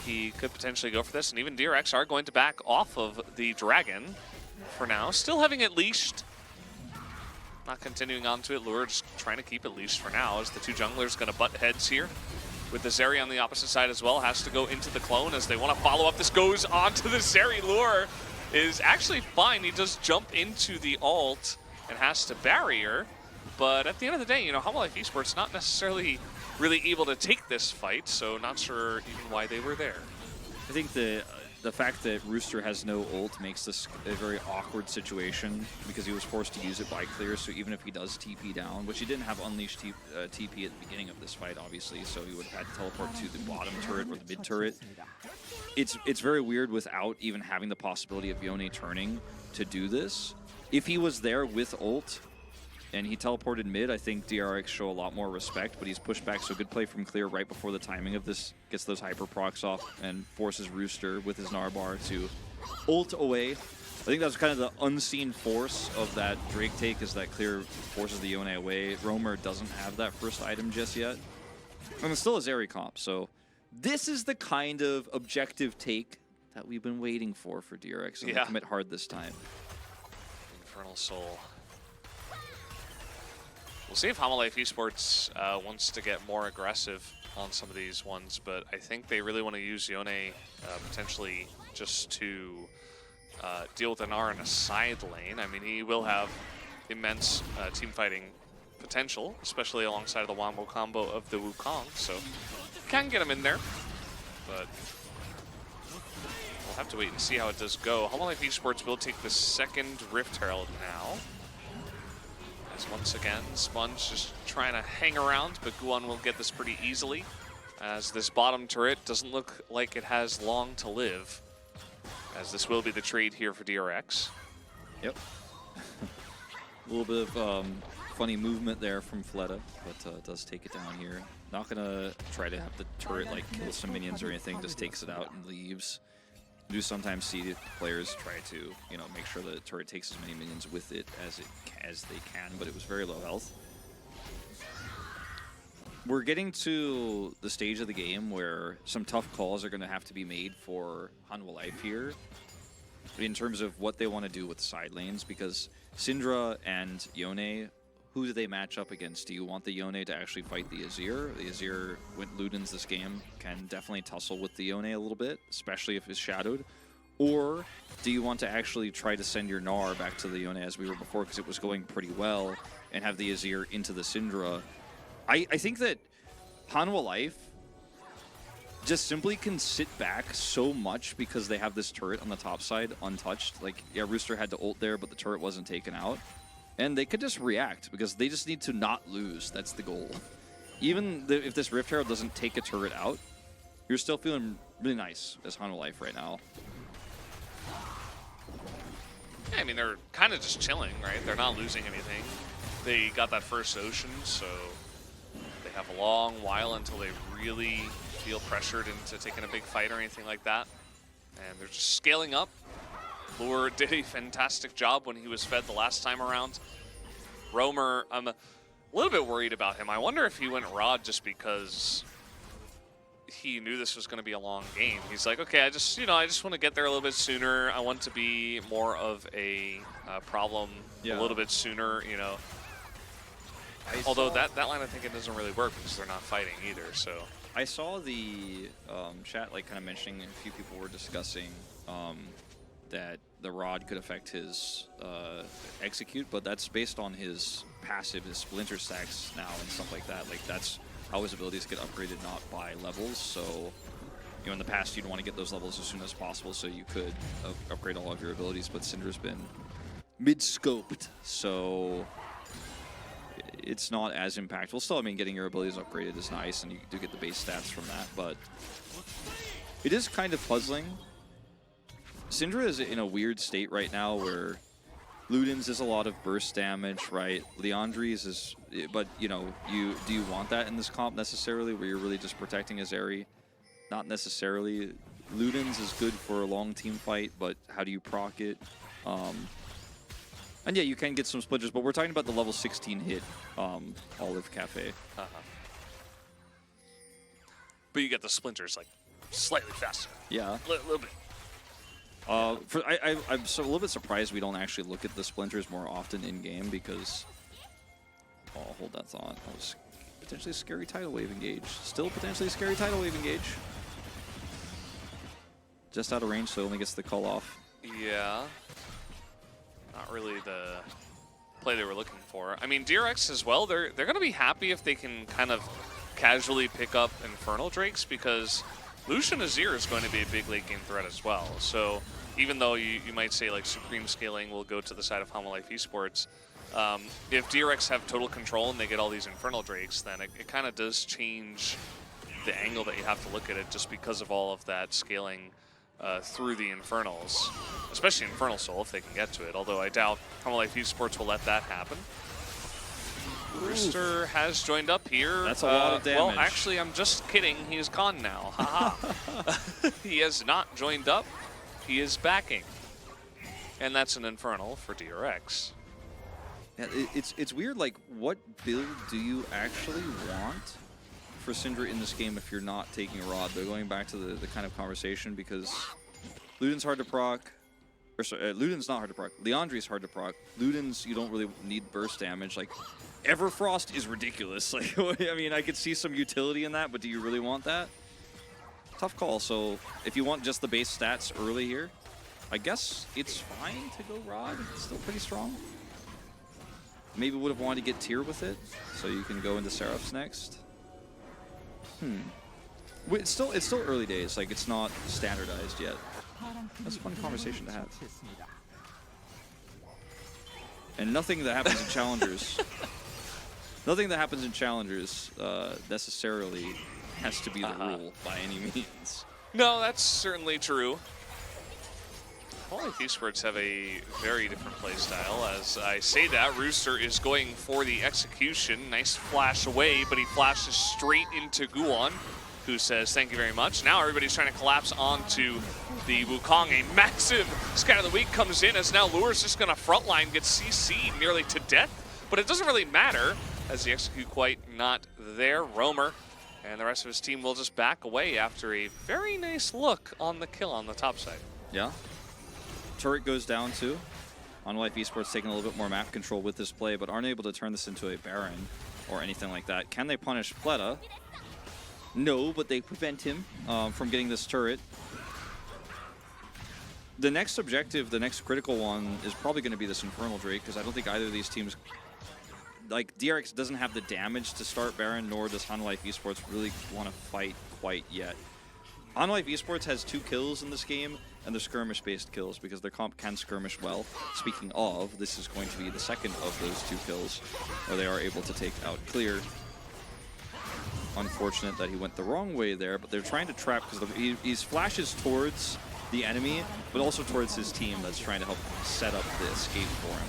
He could potentially go for this, and even DRX are going to back off of the Dragon for now. Still having it leashed. Not continuing onto it. Lure just trying to keep it leashed for now, as the 2 junglers going to butt heads here. With the Zeri on the opposite side as well, has to go into the clone as they want to follow up. This goes onto the Zeri. Lure is actually fine. He does jump into the ult and has to barrier. But at the end of the day, you know, Hanwha Life Esports not necessarily really able to take this fight, so not sure even why they were there. I think the fact that Rooster has no ult makes this a very awkward situation because he was forced to use it by clear, so even if he does TP down, which he didn't have unleashed TP at the beginning of this fight, obviously, so he would have had to teleport to the bottom turret or the mid turret. It's very weird without even having the possibility of Yone turning to do this. If he was there with ult and he teleported mid, I think DRX show a lot more respect, but he's pushed back, so good play from Clear right before the timing of this, gets those hyper procs off and forces Rooster with his Narbar to ult away. I think that's kind of the unseen force of that Drake take, is that Clear forces the Yone away. Roamer doesn't have that first item just yet. And it's still a Zeri comp, so this is the kind of objective take that we've been waiting for DRX, and they commit hard this time. Infernal Soul. We'll see if Hanwha Life Esports wants to get more aggressive on some of these ones, but I think they really want to use Yone potentially just to deal with Gnar in a side lane. I mean, he will have immense team fighting potential, especially alongside of the Wombo combo of the Wukong, so can get him in there, but we'll have to wait and see how it does go. Hanwha Life Esports will take the second Rift Herald now. As once again, Sponge just trying to hang around, but Guan will get this pretty easily, as this bottom turret doesn't look like it has long to live, as this will be the trade here for DRX. Yep. A little bit of funny movement there from Fleta, but does take it down here. Not gonna try to have the turret like kill some minions or anything, just takes it out and leaves. You do sometimes see players try to, you know, make sure the turret takes as many minions with it as they can, but it was very low health. We're getting to the stage of the game where some tough calls are going to have to be made for Hanwha Life here in terms of what they want to do with the side lanes, because Syndra and Yone, who do they match up against? Do you want the Yone to actually fight the Azir? The Azir, when Ludens this game, can definitely tussle with the Yone a little bit, especially if it's shadowed. Or do you want to actually try to send your Gnar back to the Yone as we were before because it was going pretty well and have the Azir into the Syndra? I think that Hanwha Life just simply can sit back so much because they have this turret on the top side untouched. Like, yeah, Rooster had to ult there, but the turret wasn't taken out. And they could just react because they just need to not lose. That's the goal. Even if this Rift Herald doesn't take a turret out, you're still feeling really nice as Hanwha Life right now. Yeah, I mean, they're kind of just chilling, right? They're not losing anything. They got that first Ocean, so they have a long while until they really feel pressured into taking a big fight or anything like that. And they're just scaling up. Lure did a fantastic job when he was fed the last time around. Roamer, I'm a little bit worried about him. I wonder if he went Rod just because he knew this was going to be a long game. He's like, okay, I just want to get there a little bit sooner. I want to be more of a problem a little bit sooner, you know. Although that line of thinking doesn't really work because they're not fighting either, so. I saw the chat like kind of mentioning, a few people were discussing that the Rod could affect his execute, but that's based on his passive, his splinter stacks now and stuff like that. Like, that's how his abilities get upgraded, not by levels. So, you know, in the past you'd want to get those levels as soon as possible so you could upgrade all of your abilities, but Syndra's been mid-scoped, so it's not as impactful. Still, I mean, getting your abilities upgraded is nice, and you do get the base stats from that, but it is kind of puzzling. Syndra is in a weird state right now where Luden's is a lot of burst damage, right? Leandri's is, but you know, do you want that in this comp necessarily, where you're really just protecting Azeri? Not necessarily. Luden's is good for a long team fight, but how do you proc it? And yeah, you can get some splinters, but we're talking about the level 16 hit Olive Cafe. But you get the splinters like slightly faster. Yeah. A little bit. I'm a little bit surprised we don't actually look at the splinters more often in game because, oh, hold that thought. That was potentially a scary tidal wave engage. Still potentially a scary tidal wave engage. Just out of range, so only gets the call off. Yeah. Not really the play they were looking for. I mean, DRX as well, they're going to be happy if they can kind of casually pick up Infernal Drakes because Lucian Azir is going to be a big late game threat as well. So even though you might say like Supreme Scaling will go to the side of Hanwha Life Esports, if DRX have total control and they get all these Infernal Drakes, then it kind of does change the angle that you have to look at it just because of all of that scaling through the Infernals, especially Infernal Soul if they can get to it, although I doubt Hanwha Life Esports will let that happen. Rooster has joined up here. That's a lot of damage. Well, actually, I'm just kidding. He's gone now. Haha. He has not joined up. He is backing. And that's an Infernal for DRX. Yeah, it's weird, like, what build do you actually want for Syndra in this game if you're not taking a Rod? They're going back to the kind of conversation because Luden's hard to proc. Or sorry, Luden's not hard to proc. Leandri's hard to proc. Luden's, you don't really need burst damage. Like, Everfrost is ridiculous. Like, I mean, I could see some utility in that, but do you really want that? Tough call. So if you want just the base stats early here, I guess it's fine to go Rod. It's still pretty strong. Maybe would have wanted to get tier with it, so you can go into Seraphs next. It's still early days. Like, it's not standardized yet. That's a fun conversation to have. And nothing that happens in Challengers, nothing that happens in Challengers necessarily has to be the rule by any means. No, that's certainly true. Hanwha Life Esports have a very different playstyle. As I say that, Rooster is going for the execution. Nice flash away, but he flashes straight into Guon, who says thank you very much. Now everybody's trying to collapse onto the Wukong. A massive Scatter the Weak comes in as now Lure's just going to frontline, get CC'd nearly to death. But it doesn't really matter as the execute quite not there. Roamer and the rest of his team will just back away after a very nice look on the kill on the top side. Yeah. Turret goes down too. Hanwha Life Esports taking a little bit more map control with this play, but aren't able to turn this into a Baron or anything like that. Can they punish Fleta? No, but they prevent him from getting this turret. the next objective, the next critical one, is probably going to be this Infernal Drake, because I don't think either of these teams, like DRX doesn't have the damage to start Baron, nor does Hanwha Esports really want to fight quite yet. Hanwha Esports has 2 kills in this game, and they're skirmish-based kills because their comp can skirmish well. Speaking of, this is going to be the second of those 2 kills where they are able to take out Clear. Unfortunate that he went the wrong way there, but they're trying to trap because he flashes towards the enemy, but also towards his team that's trying to help set up the escape for him.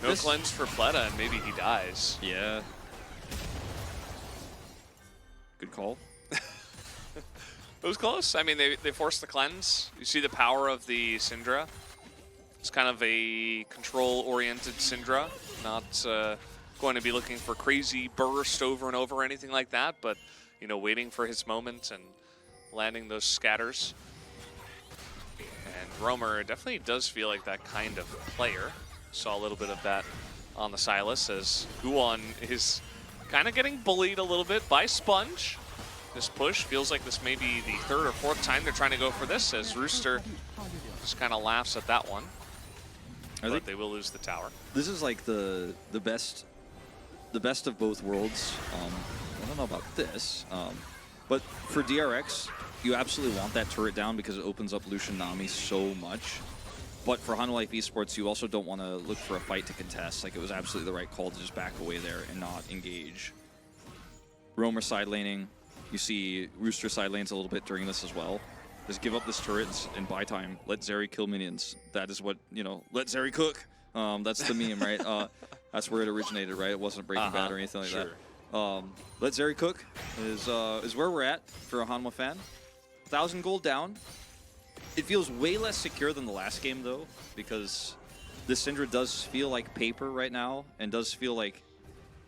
No cleanse for Pleta, and maybe he dies. Yeah. Good call. It was close. I mean, they forced the cleanse. You see the power of the Syndra. It's kind of a control-oriented Syndra, not going to be looking for crazy burst over and over or anything like that, but, you know, waiting for his moment and landing those scatters. And Roamer definitely does feel like that kind of player. Saw a little bit of that on the Sylas as Guwon is kind of getting bullied a little bit by Sponge. This push feels like this may be the 3rd or 4th time they're trying to go for this, as Rooster just kind of laughs at that one. But they will lose the tower. This is like the best of both worlds. I don't know about this, but for DRX, you absolutely want that turret down because it opens up Lucian Nami so much. But for Hanwha Esports, you also don't want to look for a fight to contest. Like, it was absolutely the right call to just back away there and not engage. Roamer side laning. You see Rooster side lanes a little bit during this as well. Just give up this turret and buy time. Let Zeri kill minions. That is what, you know, let Zeri cook. That's the meme, right? That's where it originated, right? It wasn't Breaking Bad or anything like that. Let Zeri cook is where we're at for a Hanwha fan. 1,000 gold down. It feels way less secure than the last game, though, because this Syndra does feel like paper right now and does feel like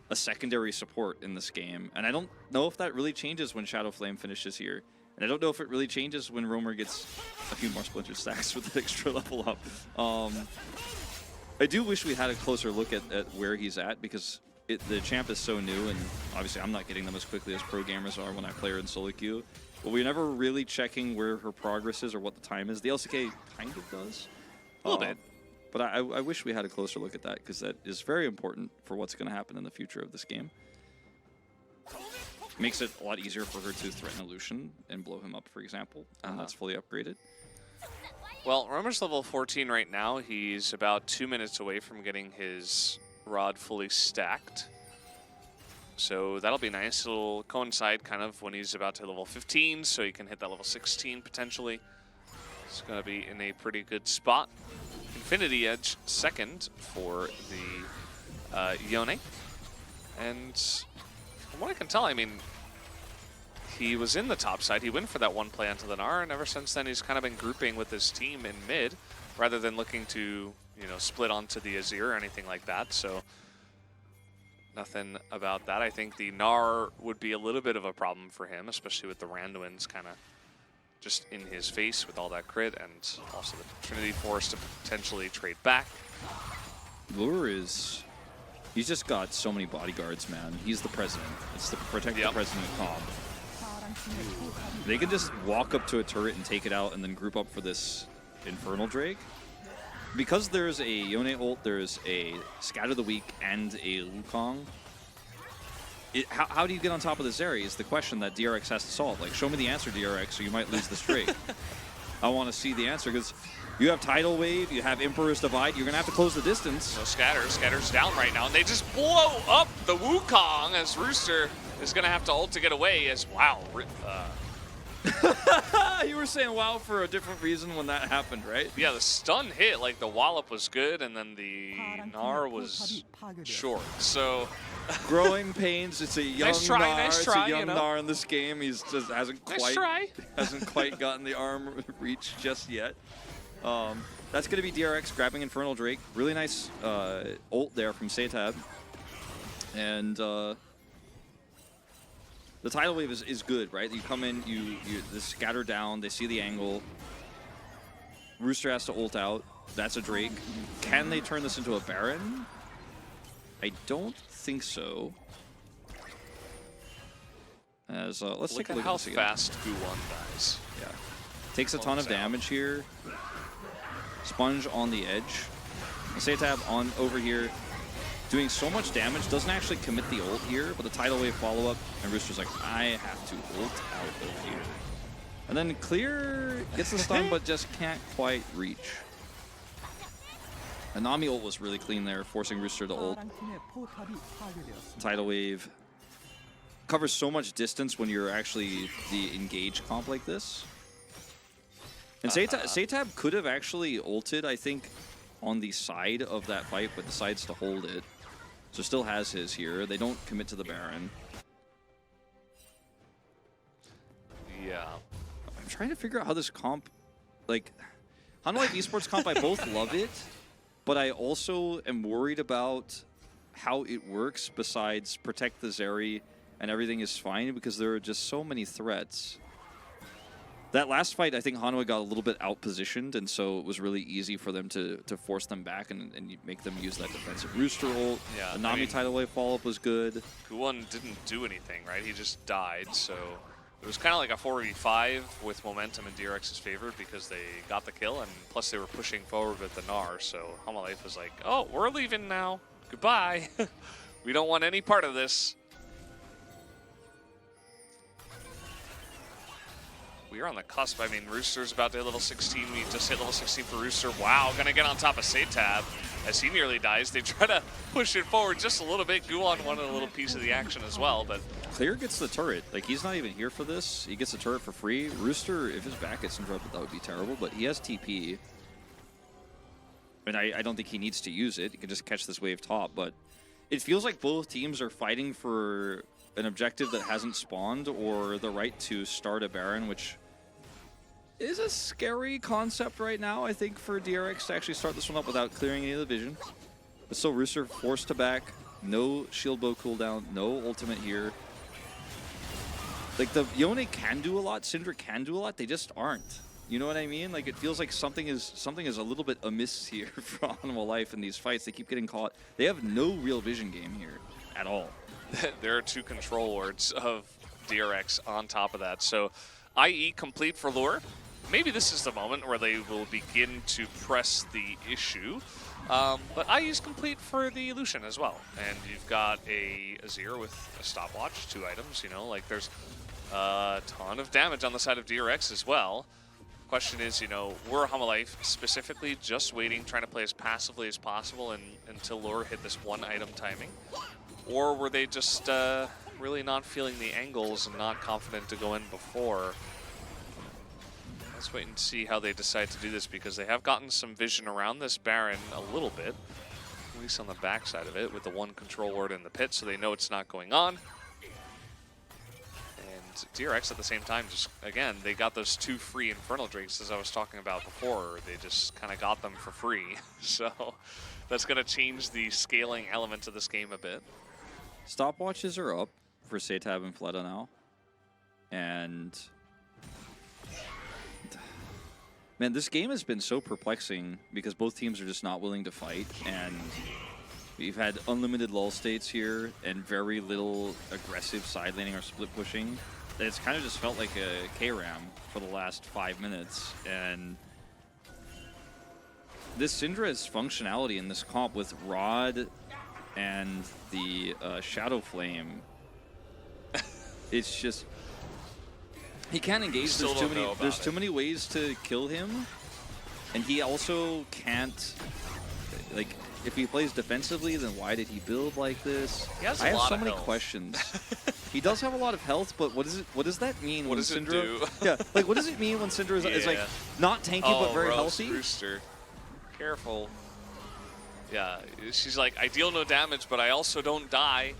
a secondary support in this game. And I don't know if that really changes when Shadow Flame finishes here. And I don't know if it really changes when Roamer gets a few more Splinter stacks with an extra level up. I do wish we had a closer look at where he's at, because the champ is so new, and obviously I'm not getting them as quickly as pro gamers are when I play her in solo queue. But we're never really checking where her progress is or what the time is. The LCK kind of does. A little bit. But I wish we had a closer look at that, because that is very important for what's going to happen in the future of this game. Makes it a lot easier for her to threaten a Lucian and blow him up, for example, and that's fully upgraded. Well, Roamer's level 14 right now. He's about 2 minutes away from getting his rod fully stacked. So that'll be nice. It'll coincide kind of when he's about to level 15, so he can hit that level 16 potentially. It's going to be in a pretty good spot. Infinity Edge second for the Yone. And from what I can tell, I mean, he was in the top side. He went for that one play onto the Gnar, and ever since then he's kind of been grouping with his team in mid rather than looking to, you know, split onto the Azir or anything like that. So nothing about that. I think the Gnar would be a little bit of a problem for him, especially with the Randuin's kind of just in his face with all that crit, and also the Trinity Force to potentially trade back. Lure is... he's just got so many bodyguards, man. He's the president. It's the protect the president comp. They can just walk up to a turret and take it out and then group up for this Infernal Drake. Because there's a Yone ult, there's a Scatter the Weak, and a Wukong. How do you get on top of the Zeri is the question that DRX has to solve. Like, show me the answer, DRX, or you might lose this Drake. I want to see the answer, because you have Tidal Wave, you have Emperor's Divide, you're going to have to close the distance. So Scatter's down right now, and they just blow up the Wukong as Rooster is going to have to ult to get away as, wow. You were saying wow for a different reason when that happened, right? Yeah, the stun hit, like the wallop was good, and then the Gnar was short. So growing pains. It's a young nice try, Gnar. nice try, it's a young you know? Gnar in this game. He's just hasn't quite gotten the arm reach just yet. That's going to be DRX grabbing Infernal Drake. Really nice ult there from Setab. And the Tidal Wave is good, right? You come in, you scatter down, they see the angle. Rooster has to ult out. That's a Drake. Can they turn this into a Baron? I don't think so. As let's take a look at how at this again. fast Guwon dies. Yeah. Takes a ton of damage here. Sponge on the edge. Satab on over here, doing so much damage. Doesn't actually commit the ult here, but the tidal wave follow-up, and Rooster's like, I have to ult out of here. And then Clear gets the stun, but just can't quite reach. And Nami ult was really clean there, forcing Rooster to ult. 파랑팀의 포탑이 파괴되었습니다. Tidal wave covers so much distance when you're actually the engage comp like this. And Satab could have actually ulted, I think, on the side of that fight, but decides to hold it. So still has his here. They don't commit to the Baron. Yeah. I'm trying to figure out how this comp, like, Hanwha Esports comp, I both love it, but I also am worried about how it works besides protect the Zeri and everything is fine because there are just so many threats. That last fight, I think Hanwha got a little bit out-positioned, and so it was really easy for them to force them back and make them use that defensive Rooster ult. Yeah, the Nami tidal wave follow-up was good. Guwon didn't do anything, right? He just died, so it was kind of like a 4v5 with momentum in DRX's favor because they got the kill, and plus they were pushing forward with the Gnar, so Hanwha Life was like, oh, we're leaving now. Goodbye. We don't want any part of this. We are on the cusp. I mean, Rooster's about to hit level 16. We just hit level 16 for Rooster. Wow, gonna get on top of Satab as he nearly dies. They try to push it forward just a little bit. Guwon wanted a little piece of the action as well, but Clear gets the turret. Like, he's not even here for this. He gets the turret for free. Rooster, if his back gets interrupted, that would be terrible, but he has TP. And I don't think he needs to use it. He can just catch this wave top, but it feels like both teams are fighting for an objective that hasn't spawned or the right to start a Baron, which is a scary concept right now, I think, for DRX to actually start this one up without clearing any of the vision. But still, Rooster forced to back. No shield bow cooldown, no ultimate here. Like, the Yone can do a lot, Syndra can do a lot, they just aren't. You know what I mean? Like, it feels like something is a little bit amiss here for Hanwha Life in these fights. They keep getting caught. They have no real vision game here at all. there are two control wards of DRX on top of that. So, IE complete for Lure. Maybe this is the moment where they will begin to press the issue. But IE is complete for the Lucian as well. And you've got a Azir with a stopwatch, 2 items, you know, like there's a ton of damage on the side of DRX as well. Question is, you know, were Hanwha Life specifically just waiting, trying to play as passively as possible until Lure hit this 1 item timing? Or were they just really not feeling the angles and not confident to go in before? Let's wait and see how they decide to do this because they have gotten some vision around this Baron a little bit, at least on the backside of it, with the 1 control ward in the pit, so they know it's not going on. And DRX at the same time, just again, they got those 2 free Infernal Drakes as I was talking about before. They just kind of got them for free, so that's going to change the scaling element of this game a bit. Stopwatches are up for Satab and Fleta now, and man, this game has been so perplexing because both teams are just not willing to fight, and we've had unlimited lull states here and very little aggressive side laning or split pushing. It's kind of just felt like a K-Ram for the last 5 minutes, and this Syndra's functionality in this comp with Rod and the Shadow Flame, it's just... He can't engage. There's too many ways to kill him, and he also can't. Like, if he plays defensively, then why did he build like this? I have so many questions. He does have a lot of health, but what does that mean? What does it do? Yeah, like what does it mean when Syndra is like not tanky but very healthy? Rooster, careful. Yeah, she's like, I deal no damage, but I also don't die.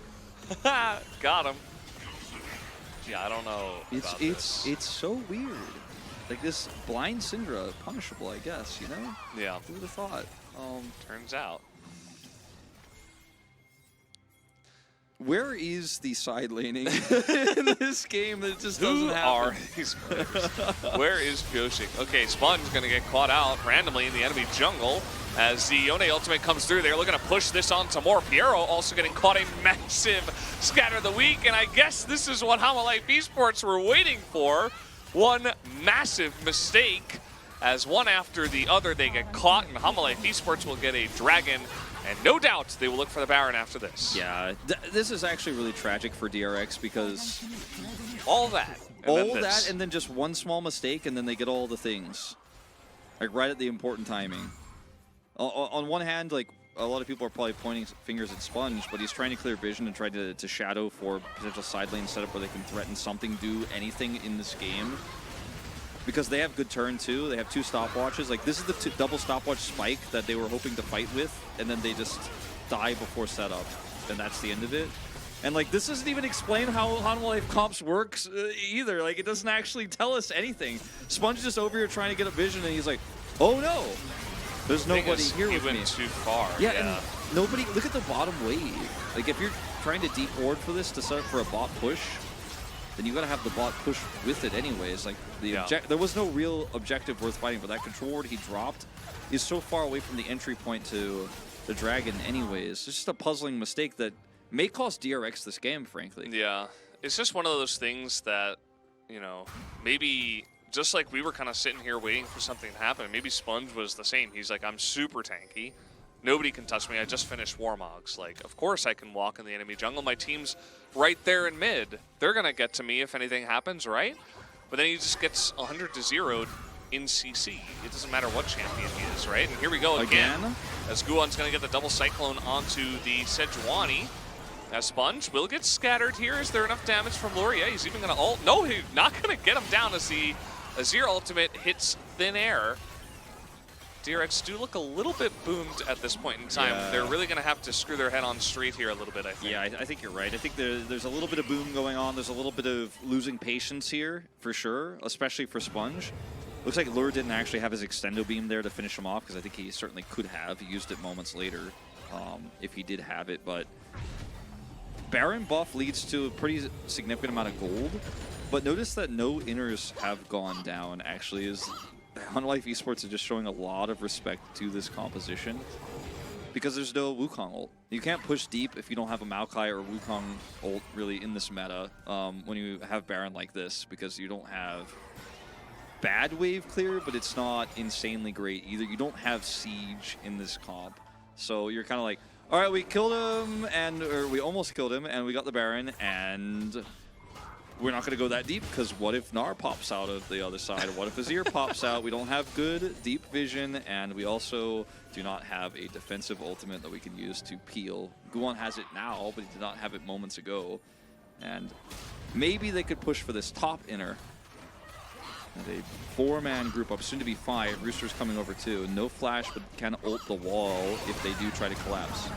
Got him. Yeah, I don't know. It's so weird. Like this blind Syndra, punishable, I guess. You know? Yeah. Who would have thought? Turns out. Where is the side laning in this game that just doesn't happen? Who are these players? Where is Pyoshik? Okay, Sponge's going to get caught out randomly in the enemy jungle as the Yone ultimate comes through. They're looking to push this on to more. Piero also getting caught a massive scatter of the week, and I guess this is what Hanwha Life Esports were waiting for. one massive mistake. As one after the other, they get caught, and Homolife Esports will get a Dragon, and no doubt they will look for the Baron after this. Yeah, this is actually really tragic for DRX because All that. And then just one small mistake, and then they get all the things. Like, right at the important timing. On one hand, like, a lot of people are probably pointing fingers at Sponge, but he's trying to clear vision and try to shadow for potential side lane setup where they can threaten something, do anything in this game. Because they have good turn, too. They have 2 stopwatches. Like, this is the double stopwatch spike that they were hoping to fight with, and then they just die before setup. And that's the end of it. And, like, this doesn't even explain how Homolife Comps works either. Like, it doesn't actually tell us anything. Sponge is just over here trying to get a vision, and he's like, oh, no. There's nobody here with me. He went too far. Yeah, and nobody... Look at the bottom wave. Like, if you're trying to deep ward for this to set up for a bot push, then you gotta have the bot push with it anyways. Like, there was no real objective worth fighting, but that control ward he dropped is so far away from the entry point to the Dragon anyways. It's just a puzzling mistake that may cost DRX this game, frankly. Yeah, it's just one of those things that, you know, maybe just like we were kind of sitting here waiting for something to happen, maybe Sponge was the same. He's like, I'm super tanky. Nobody can touch me. I just finished Warmogs. Like, of course I can walk in the enemy jungle. My team's right there in mid. They're going to get to me if anything happens, right? But then he just gets 100-0'd in CC. It doesn't matter what champion he is, right? And here we go again. As Guwon's going to get the double Cyclone onto the Sejuani. As Sponge will get scattered here. Is there enough damage from Lure? Yeah, he's even going to ult. No, he's not going to get him down as the Azir ultimate hits thin air. DRX do look a little bit boomed at this point in time. Yeah. They're really going to have to screw their head on straight here a little bit, I think. Yeah, I think you're right. I think there's a little bit of boom going on. There's a little bit of losing patience here, for sure, especially for Sponge. Looks like Lure didn't actually have his extendo beam there to finish him off, because I think he certainly could have. He used it moments later if he did have it, but Baron buff leads to a pretty significant amount of gold, but notice that no inners have gone down, actually. Homolife Esports is just showing a lot of respect to this composition because there's no Wukong ult. You can't push deep if you don't have a Maokai or Wukong ult really in this meta when you have Baron like this, because you don't have bad wave clear, but it's not insanely great either. You don't have Siege in this comp. So you're kind of like, all right, we killed him, or we almost killed him, and we got the Baron, and we're not going to go that deep, because what if Gnar pops out of the other side? What if Azir pops out? We don't have good deep vision, and we also do not have a defensive ultimate that we can use to peel. Guwon has it now, but he did not have it moments ago. And maybe they could push for this top inner. And a 4-man group up, soon to be 5. Rooster's coming over too. No flash, but can ult the wall if they do try to collapse.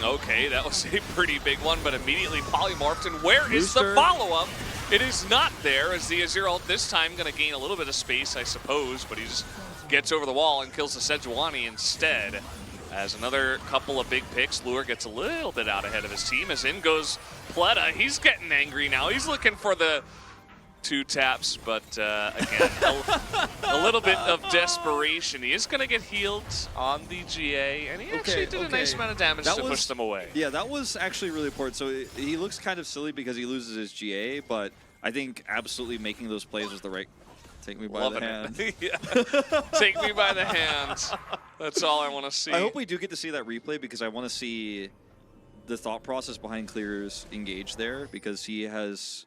Okay, that was a pretty big one, but immediately polymorphed. And where is the follow-up? It is not there, as the Azir ult this time going to gain a little bit of space, I suppose, but he just gets over the wall and kills the Sejuani instead. As another couple of big picks, Lure gets a little bit out ahead of his team, as in goes Pleta. He's getting angry now. He's looking for the 2 taps, but again, a little bit of desperation. He is going to get healed on the GA, and he actually did a nice amount of damage to push them away. Yeah, that was actually really important. So he looks kind of silly because he loses his GA, but I think absolutely making those plays was the right... Take me by the hand. Take me by the hand. That's all I want to see. I hope we do get to see that replay, because I want to see the thought process behind Clear's engage there, because he has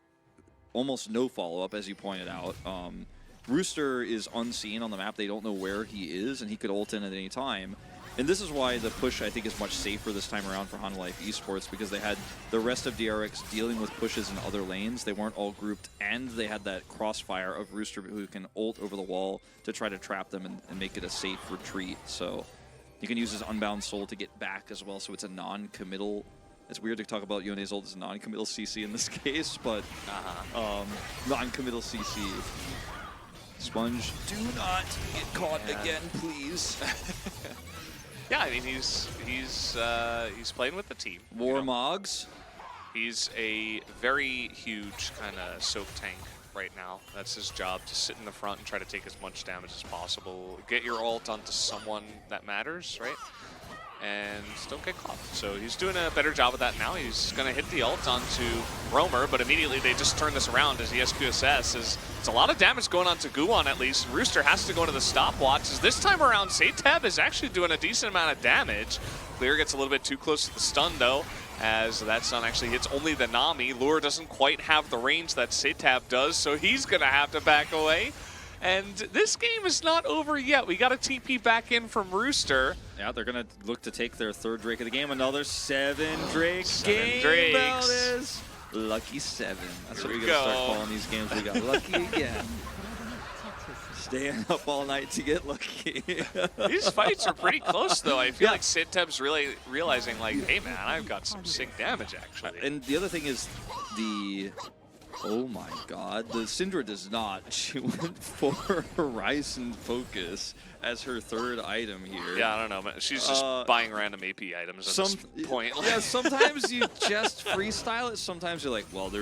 almost no follow-up, as you pointed out. Rooster is unseen on the map. They don't know where he is, and he could ult in at any time. And this is why the push, I think, is much safer this time around for Homolife Esports, because they had the rest of DRX dealing with pushes in other lanes. They weren't all grouped, and they had that crossfire of Rooster who can ult over the wall to try to trap them and make it a safe retreat. So you can use his Unbound Soul to get back as well, so it's a non-committal. It's weird to talk about Yone's ult as a non-committal CC in this case, but non-committal CC. Sponge, do not get caught again, please. Yeah, I mean, he's playing with the team. Warmogs. He's a very huge kind of soak tank right now. That's his job, to sit in the front and try to take as much damage as possible. Get your ult onto someone that matters, right? and don't get caught. So he's doing a better job of that now. He's going to hit the ult onto Roamer, but immediately they just turn this around as ESQSS. It's a lot of damage going on to Guwon at least. Rooster has to go into the stopwatch. As this time around, Satab is actually doing a decent amount of damage. Clear gets a little bit too close to the stun though, as that stun actually hits only the Nami. Lure doesn't quite have the range that Satab does, so he's going to have to back away. And this game is not over yet. We got a TP back in from Rooster. Yeah, they're going to look to take their third Drake of the game. Another 7 Drake game. Drakes. Valdez. Lucky 7. That's what we're going to start calling these games. We got lucky again. Staying up all night to get lucky. These fights are pretty close, though. I feel like Satab's really realizing, like, hey, man, I've got some sick damage, actually. And the other thing is the... Oh my god, the Syndra does not. She went for Horizon Focus as her third item here. Yeah, I don't know, man. She's just buying random AP items at this point. Yeah, sometimes you just freestyle it. Sometimes you're like, well,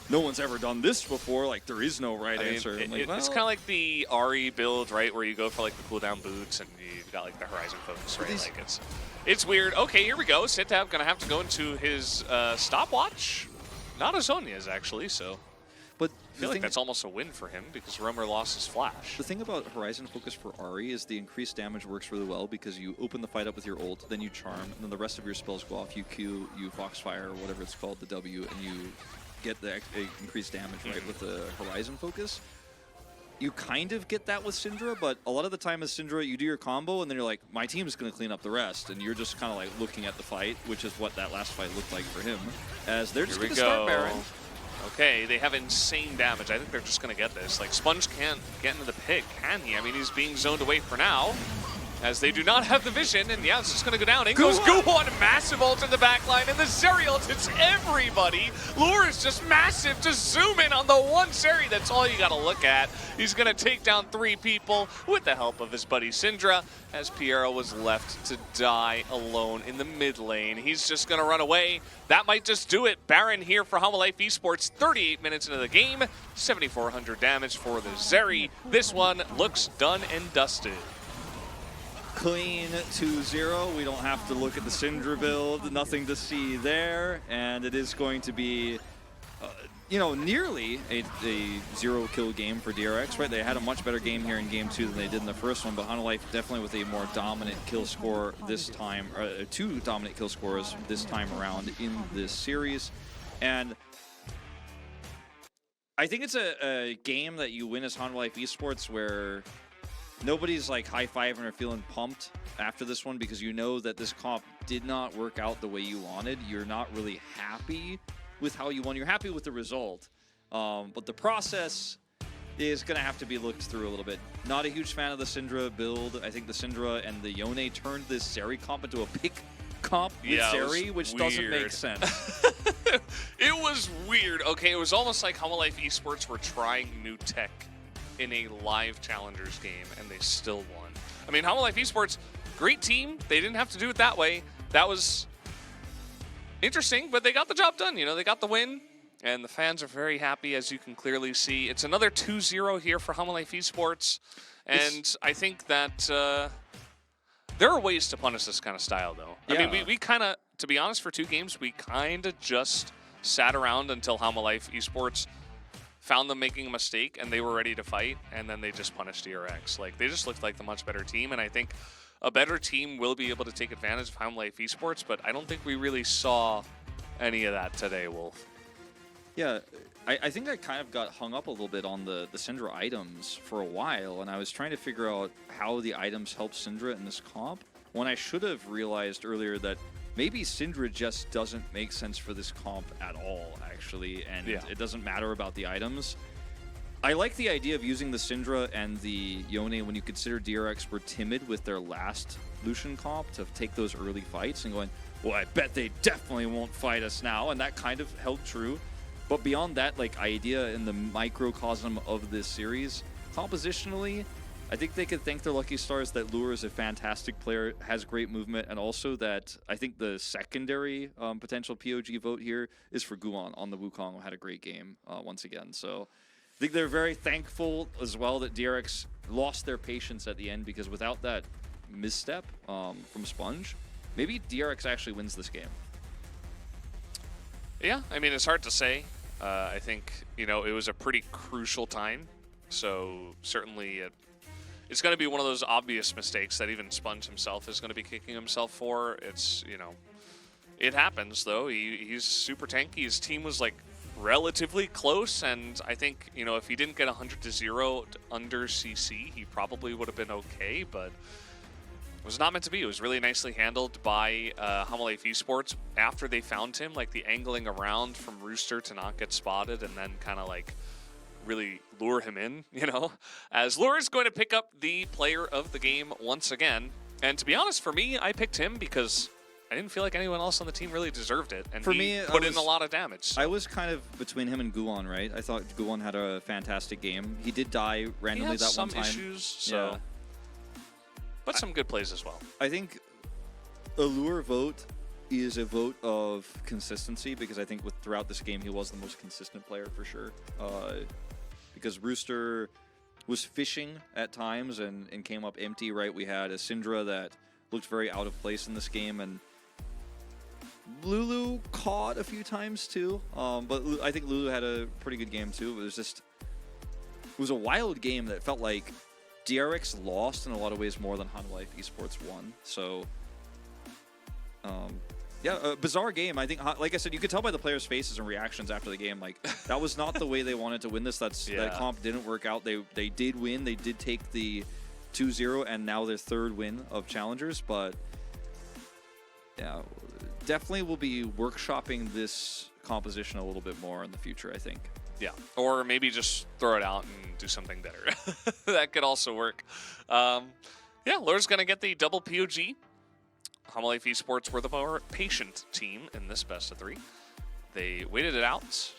no one's ever done this before. Like, there is no right answer. It's kind of like the Ari build, right, where you go for like the cooldown boots and you've got like the Horizon Focus, right? Like it's weird. Okay, here we go. Satab gonna have to go into his stopwatch. Not as Sonya's actually, so. But I feel like that's almost a win for him because Roamer lost his flash. The thing about Horizon Focus for Ari is the increased damage works really well because you open the fight up with your ult, then you charm, and then the rest of your spells go off. You Q, you Foxfire, or whatever it's called, the W, and you get the increased damage right with the Horizon Focus. You kind of get that with Syndra, but a lot of the time with Syndra, you do your combo, and then you're like, my team is going to clean up the rest, and you're just kind of like looking at the fight, which is what that last fight looked like for him. As they're just going to start Baron. Okay, they have insane damage. I think they're just going to get this. Like, Sponge can't get into the pit, can he? I mean, he's being zoned away for now, as they do not have the vision, and yeah, it's just going to go down. In goes Guwon, massive ult in the backline, and the Zeri ult hits everybody. Lure is just massive. Just zoom in on the one Zeri. That's all you got to look at. He's going to take down 3 people with the help of his buddy Syndra, as Piero was left to die alone in the mid lane. He's just going to run away. That might just do it. Baron here for Hama Life Esports, 38 minutes into the game, 7,400 damage for the Zeri. This one looks done and dusted. Clean 2-0. We don't have to look at the Syndra build. Nothing to see there. And it is going to be, nearly a 0-kill game for DRX, right? They had a much better game here in Game 2 than they did in the first one, but Hana Life definitely with a more dominant kill score this time, or 2 dominant kill scores this time around in this series. And I think it's a game that you win as Hana Life Esports where nobody's like high-fiving or feeling pumped after this one because you know that this comp did not work out the way you wanted. You're not really happy with how you won. You're happy with the result. But the process is going to have to be looked through a little bit. Not a huge fan of the Syndra build. I think the Syndra and the Yone turned this Zeri comp into a pick comp with Zeri, which doesn't make sense. It was weird. Okay, it was almost like Hama Life Esports were trying new tech in a live challengers game, and they still won. I mean, Hama Life Esports, great team. They didn't have to do it that way. That was interesting, but they got the job done. They got the win, and the fans are very happy, as you can clearly see. It's another 2-0 here for Hama Life Esports, and I think that there are ways to punish this kind of style, though. Yeah. I mean, we kind of, to be honest, for 2 games, we kind of just sat around until Hama Life Esports found them making a mistake, and they were ready to fight, and then they just punished DRX. Like, they just looked like the much better team, and I think a better team will be able to take advantage of Hama Life Esports, but I don't think we really saw any of that today, Wolf. Yeah, I think I kind of got hung up a little bit on the Syndra items for a while, and I was trying to figure out how the items help Syndra in this comp, when I should have realized earlier that maybe Syndra just doesn't make sense for this comp at all, actually, and it doesn't matter about the items. I like the idea of using the Syndra and the Yone when you consider DRX were timid with their last Lucian comp to take those early fights and going, well, I bet they definitely won't fight us now, and that kind of held true. But beyond that, like, idea in the microcosm of this series, compositionally, I think they could thank their lucky stars that Lure is a fantastic player, has great movement, and also that I think the secondary potential POG vote here is for Guwon on the Wukong, who had a great game once again. So I think they're very thankful as well that DRX lost their patience at the end, because without that misstep from Sponge, Maybe DRX actually wins this game. Yeah, I mean, it's hard to say. I think, you know, it was a pretty crucial time. So certainly it's going to be one of those obvious mistakes that even Sponge himself is going to be kicking himself for. It's, you know, it happens, though. He's super tanky. His team was, like, relatively close, and I think, you know, if he didn't get 100-0 under CC, he probably would have been okay, but it was not meant to be. It was really nicely handled by Hamaleif Esports after they found him, like the angling around from Rooster to not get spotted and then kind of like really lure him in, you know, as Lure is going to pick up the player of the game once again. And to be honest, for me, I picked him because I didn't feel like anyone else on the team really deserved it. And for he me, put in a lot of damage. So. I was kind of between him and Guwon, right? I thought Guwon had a fantastic game. He did die randomly that one time. Some issues, so. Yeah. But some good plays as well. I think a Lure vote is a vote of consistency because I think throughout this game he was the most consistent player for sure. Because Rooster was fishing at times and came up empty, right? We had a Syndra that looked very out of place in this game, and Lulu caught a few times too. But I think Lulu had a pretty good game too. It was a wild game that felt like DRX lost in a lot of ways more than Hamaleif Esports won. So, yeah, a bizarre game. I think, like I said, you could tell by the players' faces and reactions after the game. Like, that was not the way they wanted to win this. That comp didn't work out. They did win. They did take the 2-0 and now their third win of Challengers. But, yeah, definitely will be workshopping this composition a little bit more in the future, I think. Yeah, or maybe just throw it out and do something better. That could also work. Yeah, Lure's going to get the double POG. Hamaleif Esports were the more patient team in this best of 3. They waited it out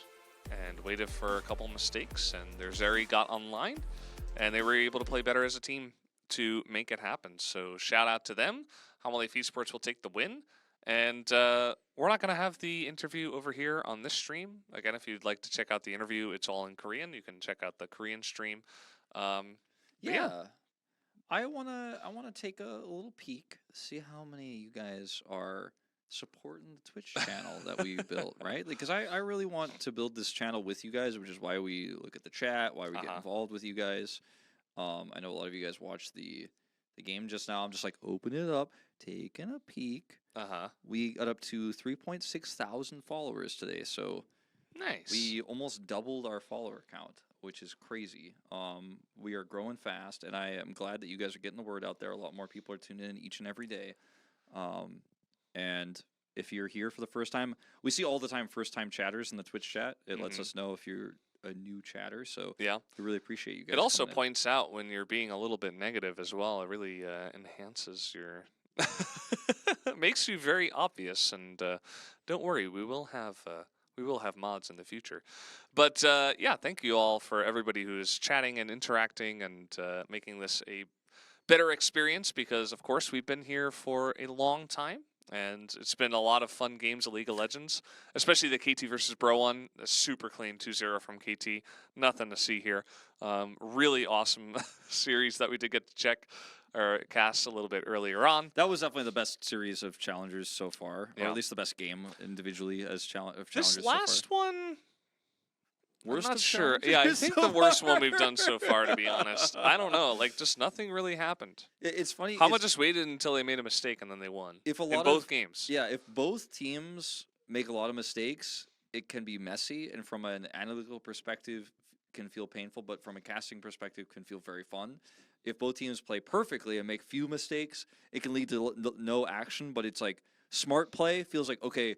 and waited for a couple mistakes, and their Zeri got online, and they were able to play better as a team to make it happen. So shout out to them. Hamaleif Esports will take the win. And we're not going to have the interview over here on this stream. Again, if you'd like to check out the interview, it's all in Korean. You can check out the Korean stream. Yeah. I wanna take a little peek, see how many of you guys are supporting the Twitch channel that we built, right? Because I really want to build this channel with you guys, which is why we look at the chat, why we get involved with you guys. I know a lot of you guys watched the game just now. I'm just like, open it up, taking a peek. We got up to 3.6 thousand followers today, so nice. We almost doubled our follower count, which is crazy. We are growing fast, and I am glad that you guys are getting the word out there. A lot more people are tuning in each and every day. And if you're here for the first time, we see all the time first-time chatters in the Twitch chat. It lets us know if you're a new chatter, so yeah, we really appreciate you guys. It also points out when you're being a little bit negative as well. It really enhances your... makes you very obvious, and don't worry, we will have mods in the future. But yeah, thank you all for everybody who is chatting and interacting and making this a better experience, because of course we've been here for a long time, and it's been a lot of fun games of League of Legends, especially the KT versus Bro one. A super clean 2-0 from KT. Nothing to see here. Really awesome series that we did get to check or cast a little bit earlier on. That was definitely the best series of challengers so far, or at least the best game individually as challengers. This last one, worst I'm not of sure. Yeah, I think the worst one we've done so far, to be honest. I don't know. Like, just nothing really happened. It's funny. Hama just waited until they made a mistake and then they won. If a lot in both games. Yeah, if both teams make a lot of mistakes, it can be messy, and from an analytical perspective, can feel painful. But from a casting perspective, can feel very fun. If both teams play perfectly and make few mistakes, it can lead to no action. But it's like smart play feels like, okay,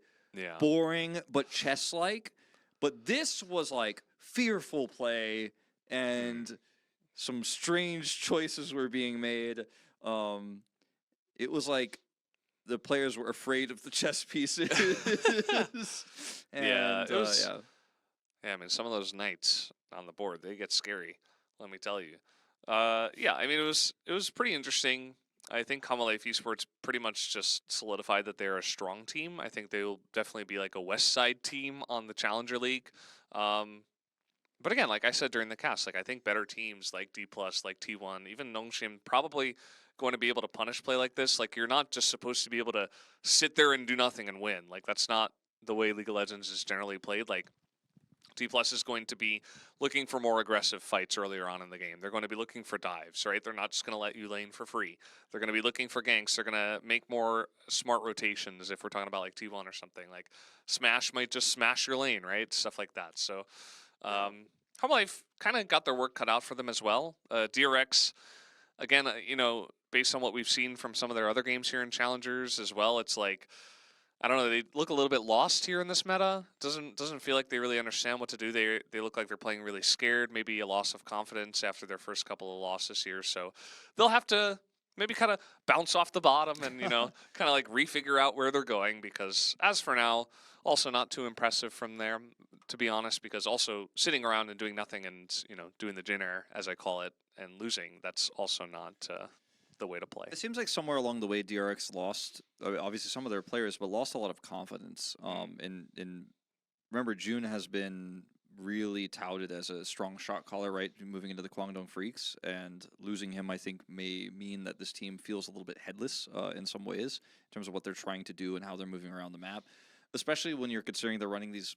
boring but chess-like. But this was like fearful play, and some strange choices were being made. It was like the players were afraid of the chess pieces. And, yeah, it was, yeah, I mean, some of those knights on the board, they get scary, let me tell you. Yeah, I mean, it was pretty interesting. I think Hamaleif Esports pretty much just solidified that they're a strong team. I think they will definitely be like a West Side team on the Challenger League. But again, like I said during the cast, like I think better teams like D+, like T1, even Nongshim, probably going to be able to punish play like this. Like, you're not just supposed to be able to sit there and do nothing and win. Like, that's not the way League of Legends is generally played. Like, T+ is going to be looking for more aggressive fights earlier on in the game. They're going to be looking for dives, right? They're not just going to let you lane for free. They're going to be looking for ganks. They're going to make more smart rotations if we're talking about like T1 or something. Like Smash might just smash your lane, right? Stuff like that. So Half-Life kind of got their work cut out for them as well. DRX, again, you know, based on what we've seen from some of their other games here in Challengers as well, it's like, I don't know, they look a little bit lost here in this meta. Doesn't feel like they really understand what to do. They look like they're playing really scared, maybe a loss of confidence after their first couple of losses here. So they'll have to maybe kind of bounce off the bottom and, you know, kind of like refigure out where they're going, because as for now, also not too impressive from there, to be honest, because also sitting around and doing nothing and, you know, doing the dinner, as I call it, and losing, that's also not the way to play. It seems like somewhere along the way, DRX lost, obviously some of their players, but lost a lot of confidence. And remember, June has been really touted as a strong shot caller, right, moving into the Kwangdong Freaks, and losing him, I think, may mean that this team feels a little bit headless in some ways, in terms of what they're trying to do and how they're moving around the map, especially when you're considering they're running these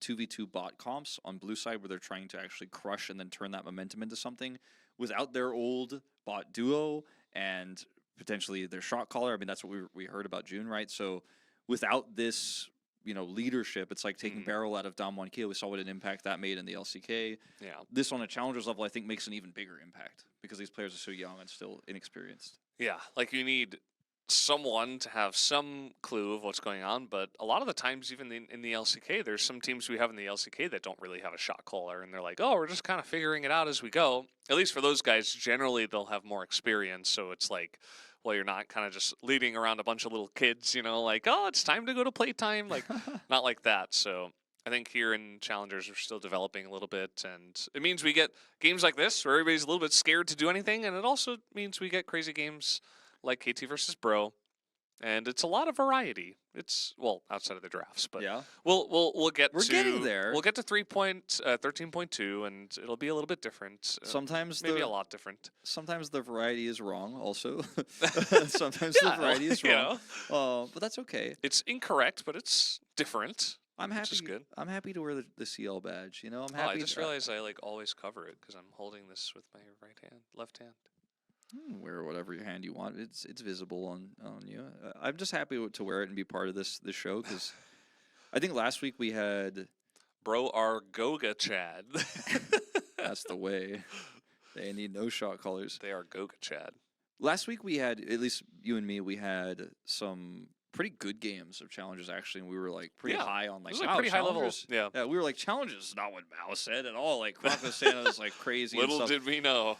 2v2 bot comps on blue side where they're trying to actually crush and then turn that momentum into something without their old bot duo and potentially their shot caller. I mean, that's what we heard about June, right? So without this, you know, leadership, it's like taking Barrel out of Damwon Kia. We saw what an impact that made in the LCK. Yeah. This on a Challengers level, I think, makes an even bigger impact because these players are so young and still inexperienced. Yeah, like you need someone to have some clue of what's going on, but a lot of the times, even in the LCK, there's some teams we have in the LCK that don't really have a shot caller, and they're like, oh, we're just kind of figuring it out as we go. At least for those guys, generally they'll have more experience, so it's like, well, you're not kind of just leading around a bunch of little kids, you know, like, oh, it's time to go to playtime, like, not like that. So I think here in Challengers, we're still developing a little bit, and it means we get games like this where everybody's a little bit scared to do anything, and it also means we get crazy games like KT versus Bro, and it's a lot of variety. It's, well, outside of the drafts, but Yeah. we'll get We're to getting there. We'll get to 13.2, and it'll be a little bit different. Sometimes maybe a lot different. Sometimes the variety is wrong. Also, sometimes Yeah, the variety is you wrong. But that's okay. It's incorrect, but it's different. I'm Which happy. is good. I'm happy to wear the CL badge. You know, I'm Oh, happy. I just realized I like always cover it because I'm holding this with my left hand. Wear whatever hand you want. It's visible on you. I'm just happy to wear it and be part of this show because I think last week we had Bro, our Goga Chad. that's the way. They need no shot callers. They are Goga Chad. Last week we had, at least you and me, we had some pretty good games of challenges actually, and we were like pretty high on like, It was wow, pretty high level. Challengers- Yeah. we were like, challenges is not what Mao said at all. Like Croco Santa is like crazy. and Little stuff. did we know.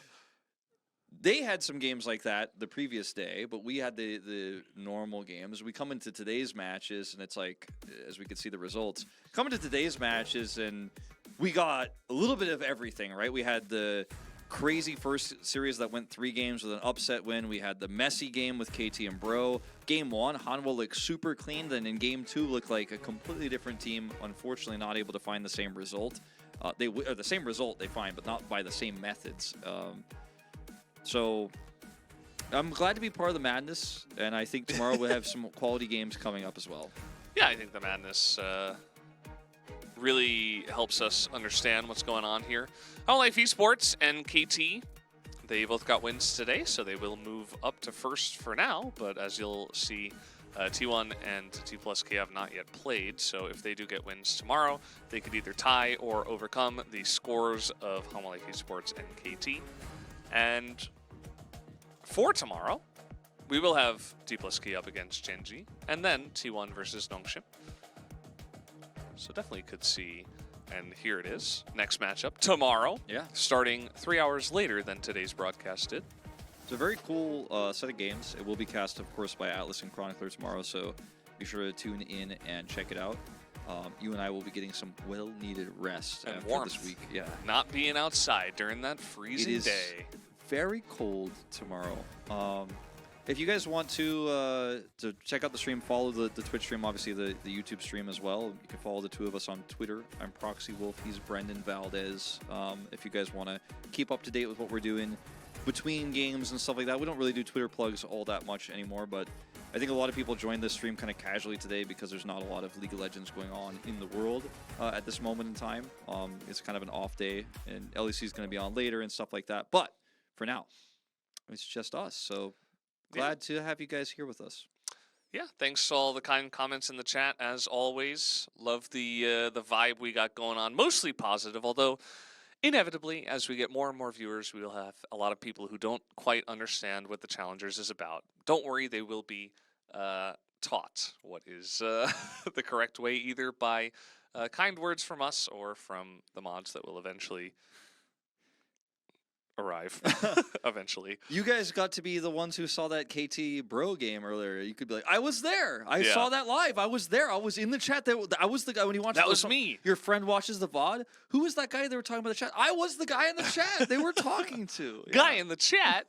They had some games like that the previous day, but we had the normal games. We come into today's matches, and it's like, as we could see the results, come into today's matches, and we got a little bit of everything, right? We had the crazy first series that went 3 games with an upset win. We had the messy game with KT and Bro. Game 1, Hanwha looked super clean, then in Game 2 looked like a completely different team, unfortunately not able to find the same result. The same result they find, but not by the same methods. So I'm glad to be part of the madness, and I think tomorrow we'll have some quality games coming up as well. Yeah, I think the madness really helps us understand what's going on here. Half-Life Esports and KT, they both got wins today, so they will move up to first for now. But as you'll see, T1 and T+K have not yet played, so if they do get wins tomorrow, they could either tie or overcome the scores of Half-Life Esports and KT. And for tomorrow, we will have T+K up against Gen.G, and then T1 versus Nongshim. So definitely could see, and here it is, next matchup tomorrow. Yeah. Starting 3 hours later than today's broadcast did. It's a very cool set of games. It will be cast, of course, by Atlas and Chronicler tomorrow, so be sure to tune in and check it out. You and I will be getting some well-needed rest And after warmth. this week. Yeah. Not being outside during that freezing It is day. very cold tomorrow. If you guys want to check out the stream, follow the Twitch stream, obviously the YouTube stream as well. You can follow the two of us on Twitter. I'm Proxy Wolf. He's Brendan Valdez. If you guys want to keep up to date with what we're doing, between games and stuff like that. We don't really do Twitter plugs all that much anymore, but I think a lot of people joined this stream kind of casually today because there's not a lot of League of Legends going on in the world at this moment in time. It's kind of an off day, and LEC is going to be on later and stuff like that. But for now, it's just us. So glad to have you guys here with us. Yeah, thanks to all the kind comments in the chat as always. Love the vibe we got going on. Mostly positive, although inevitably, as we get more and more viewers, we will have a lot of people who don't quite understand what the Challengers is about. Don't worry, they will be taught what is the correct way, either by kind words from us or from the mods that will eventually arrive. Eventually. You guys got to be the ones who saw that KT Bro game earlier. You could be like, I was there. I saw that live. I was there. I was in the chat. I was the guy when you watched. That was me. Your friend watches the VOD. Who was that guy they were talking about the chat? I was the guy in the chat they were talking to. Guy in the chat?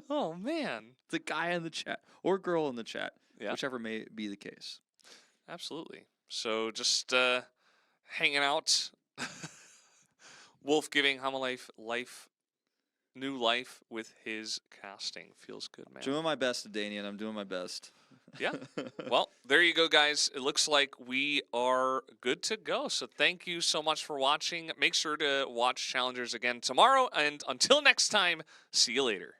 Oh, man. The guy in the chat. Or girl in the chat. Yeah. Whichever may be the case. Absolutely. So just hanging out. Wolf giving Hamalife new life with his casting. Feels good, man. Doing my best, Danian. I'm doing my best. Yeah. Well, there you go, guys. It looks like we are good to go. So thank you so much for watching. Make sure to watch Challengers again tomorrow. And until next time, see you later.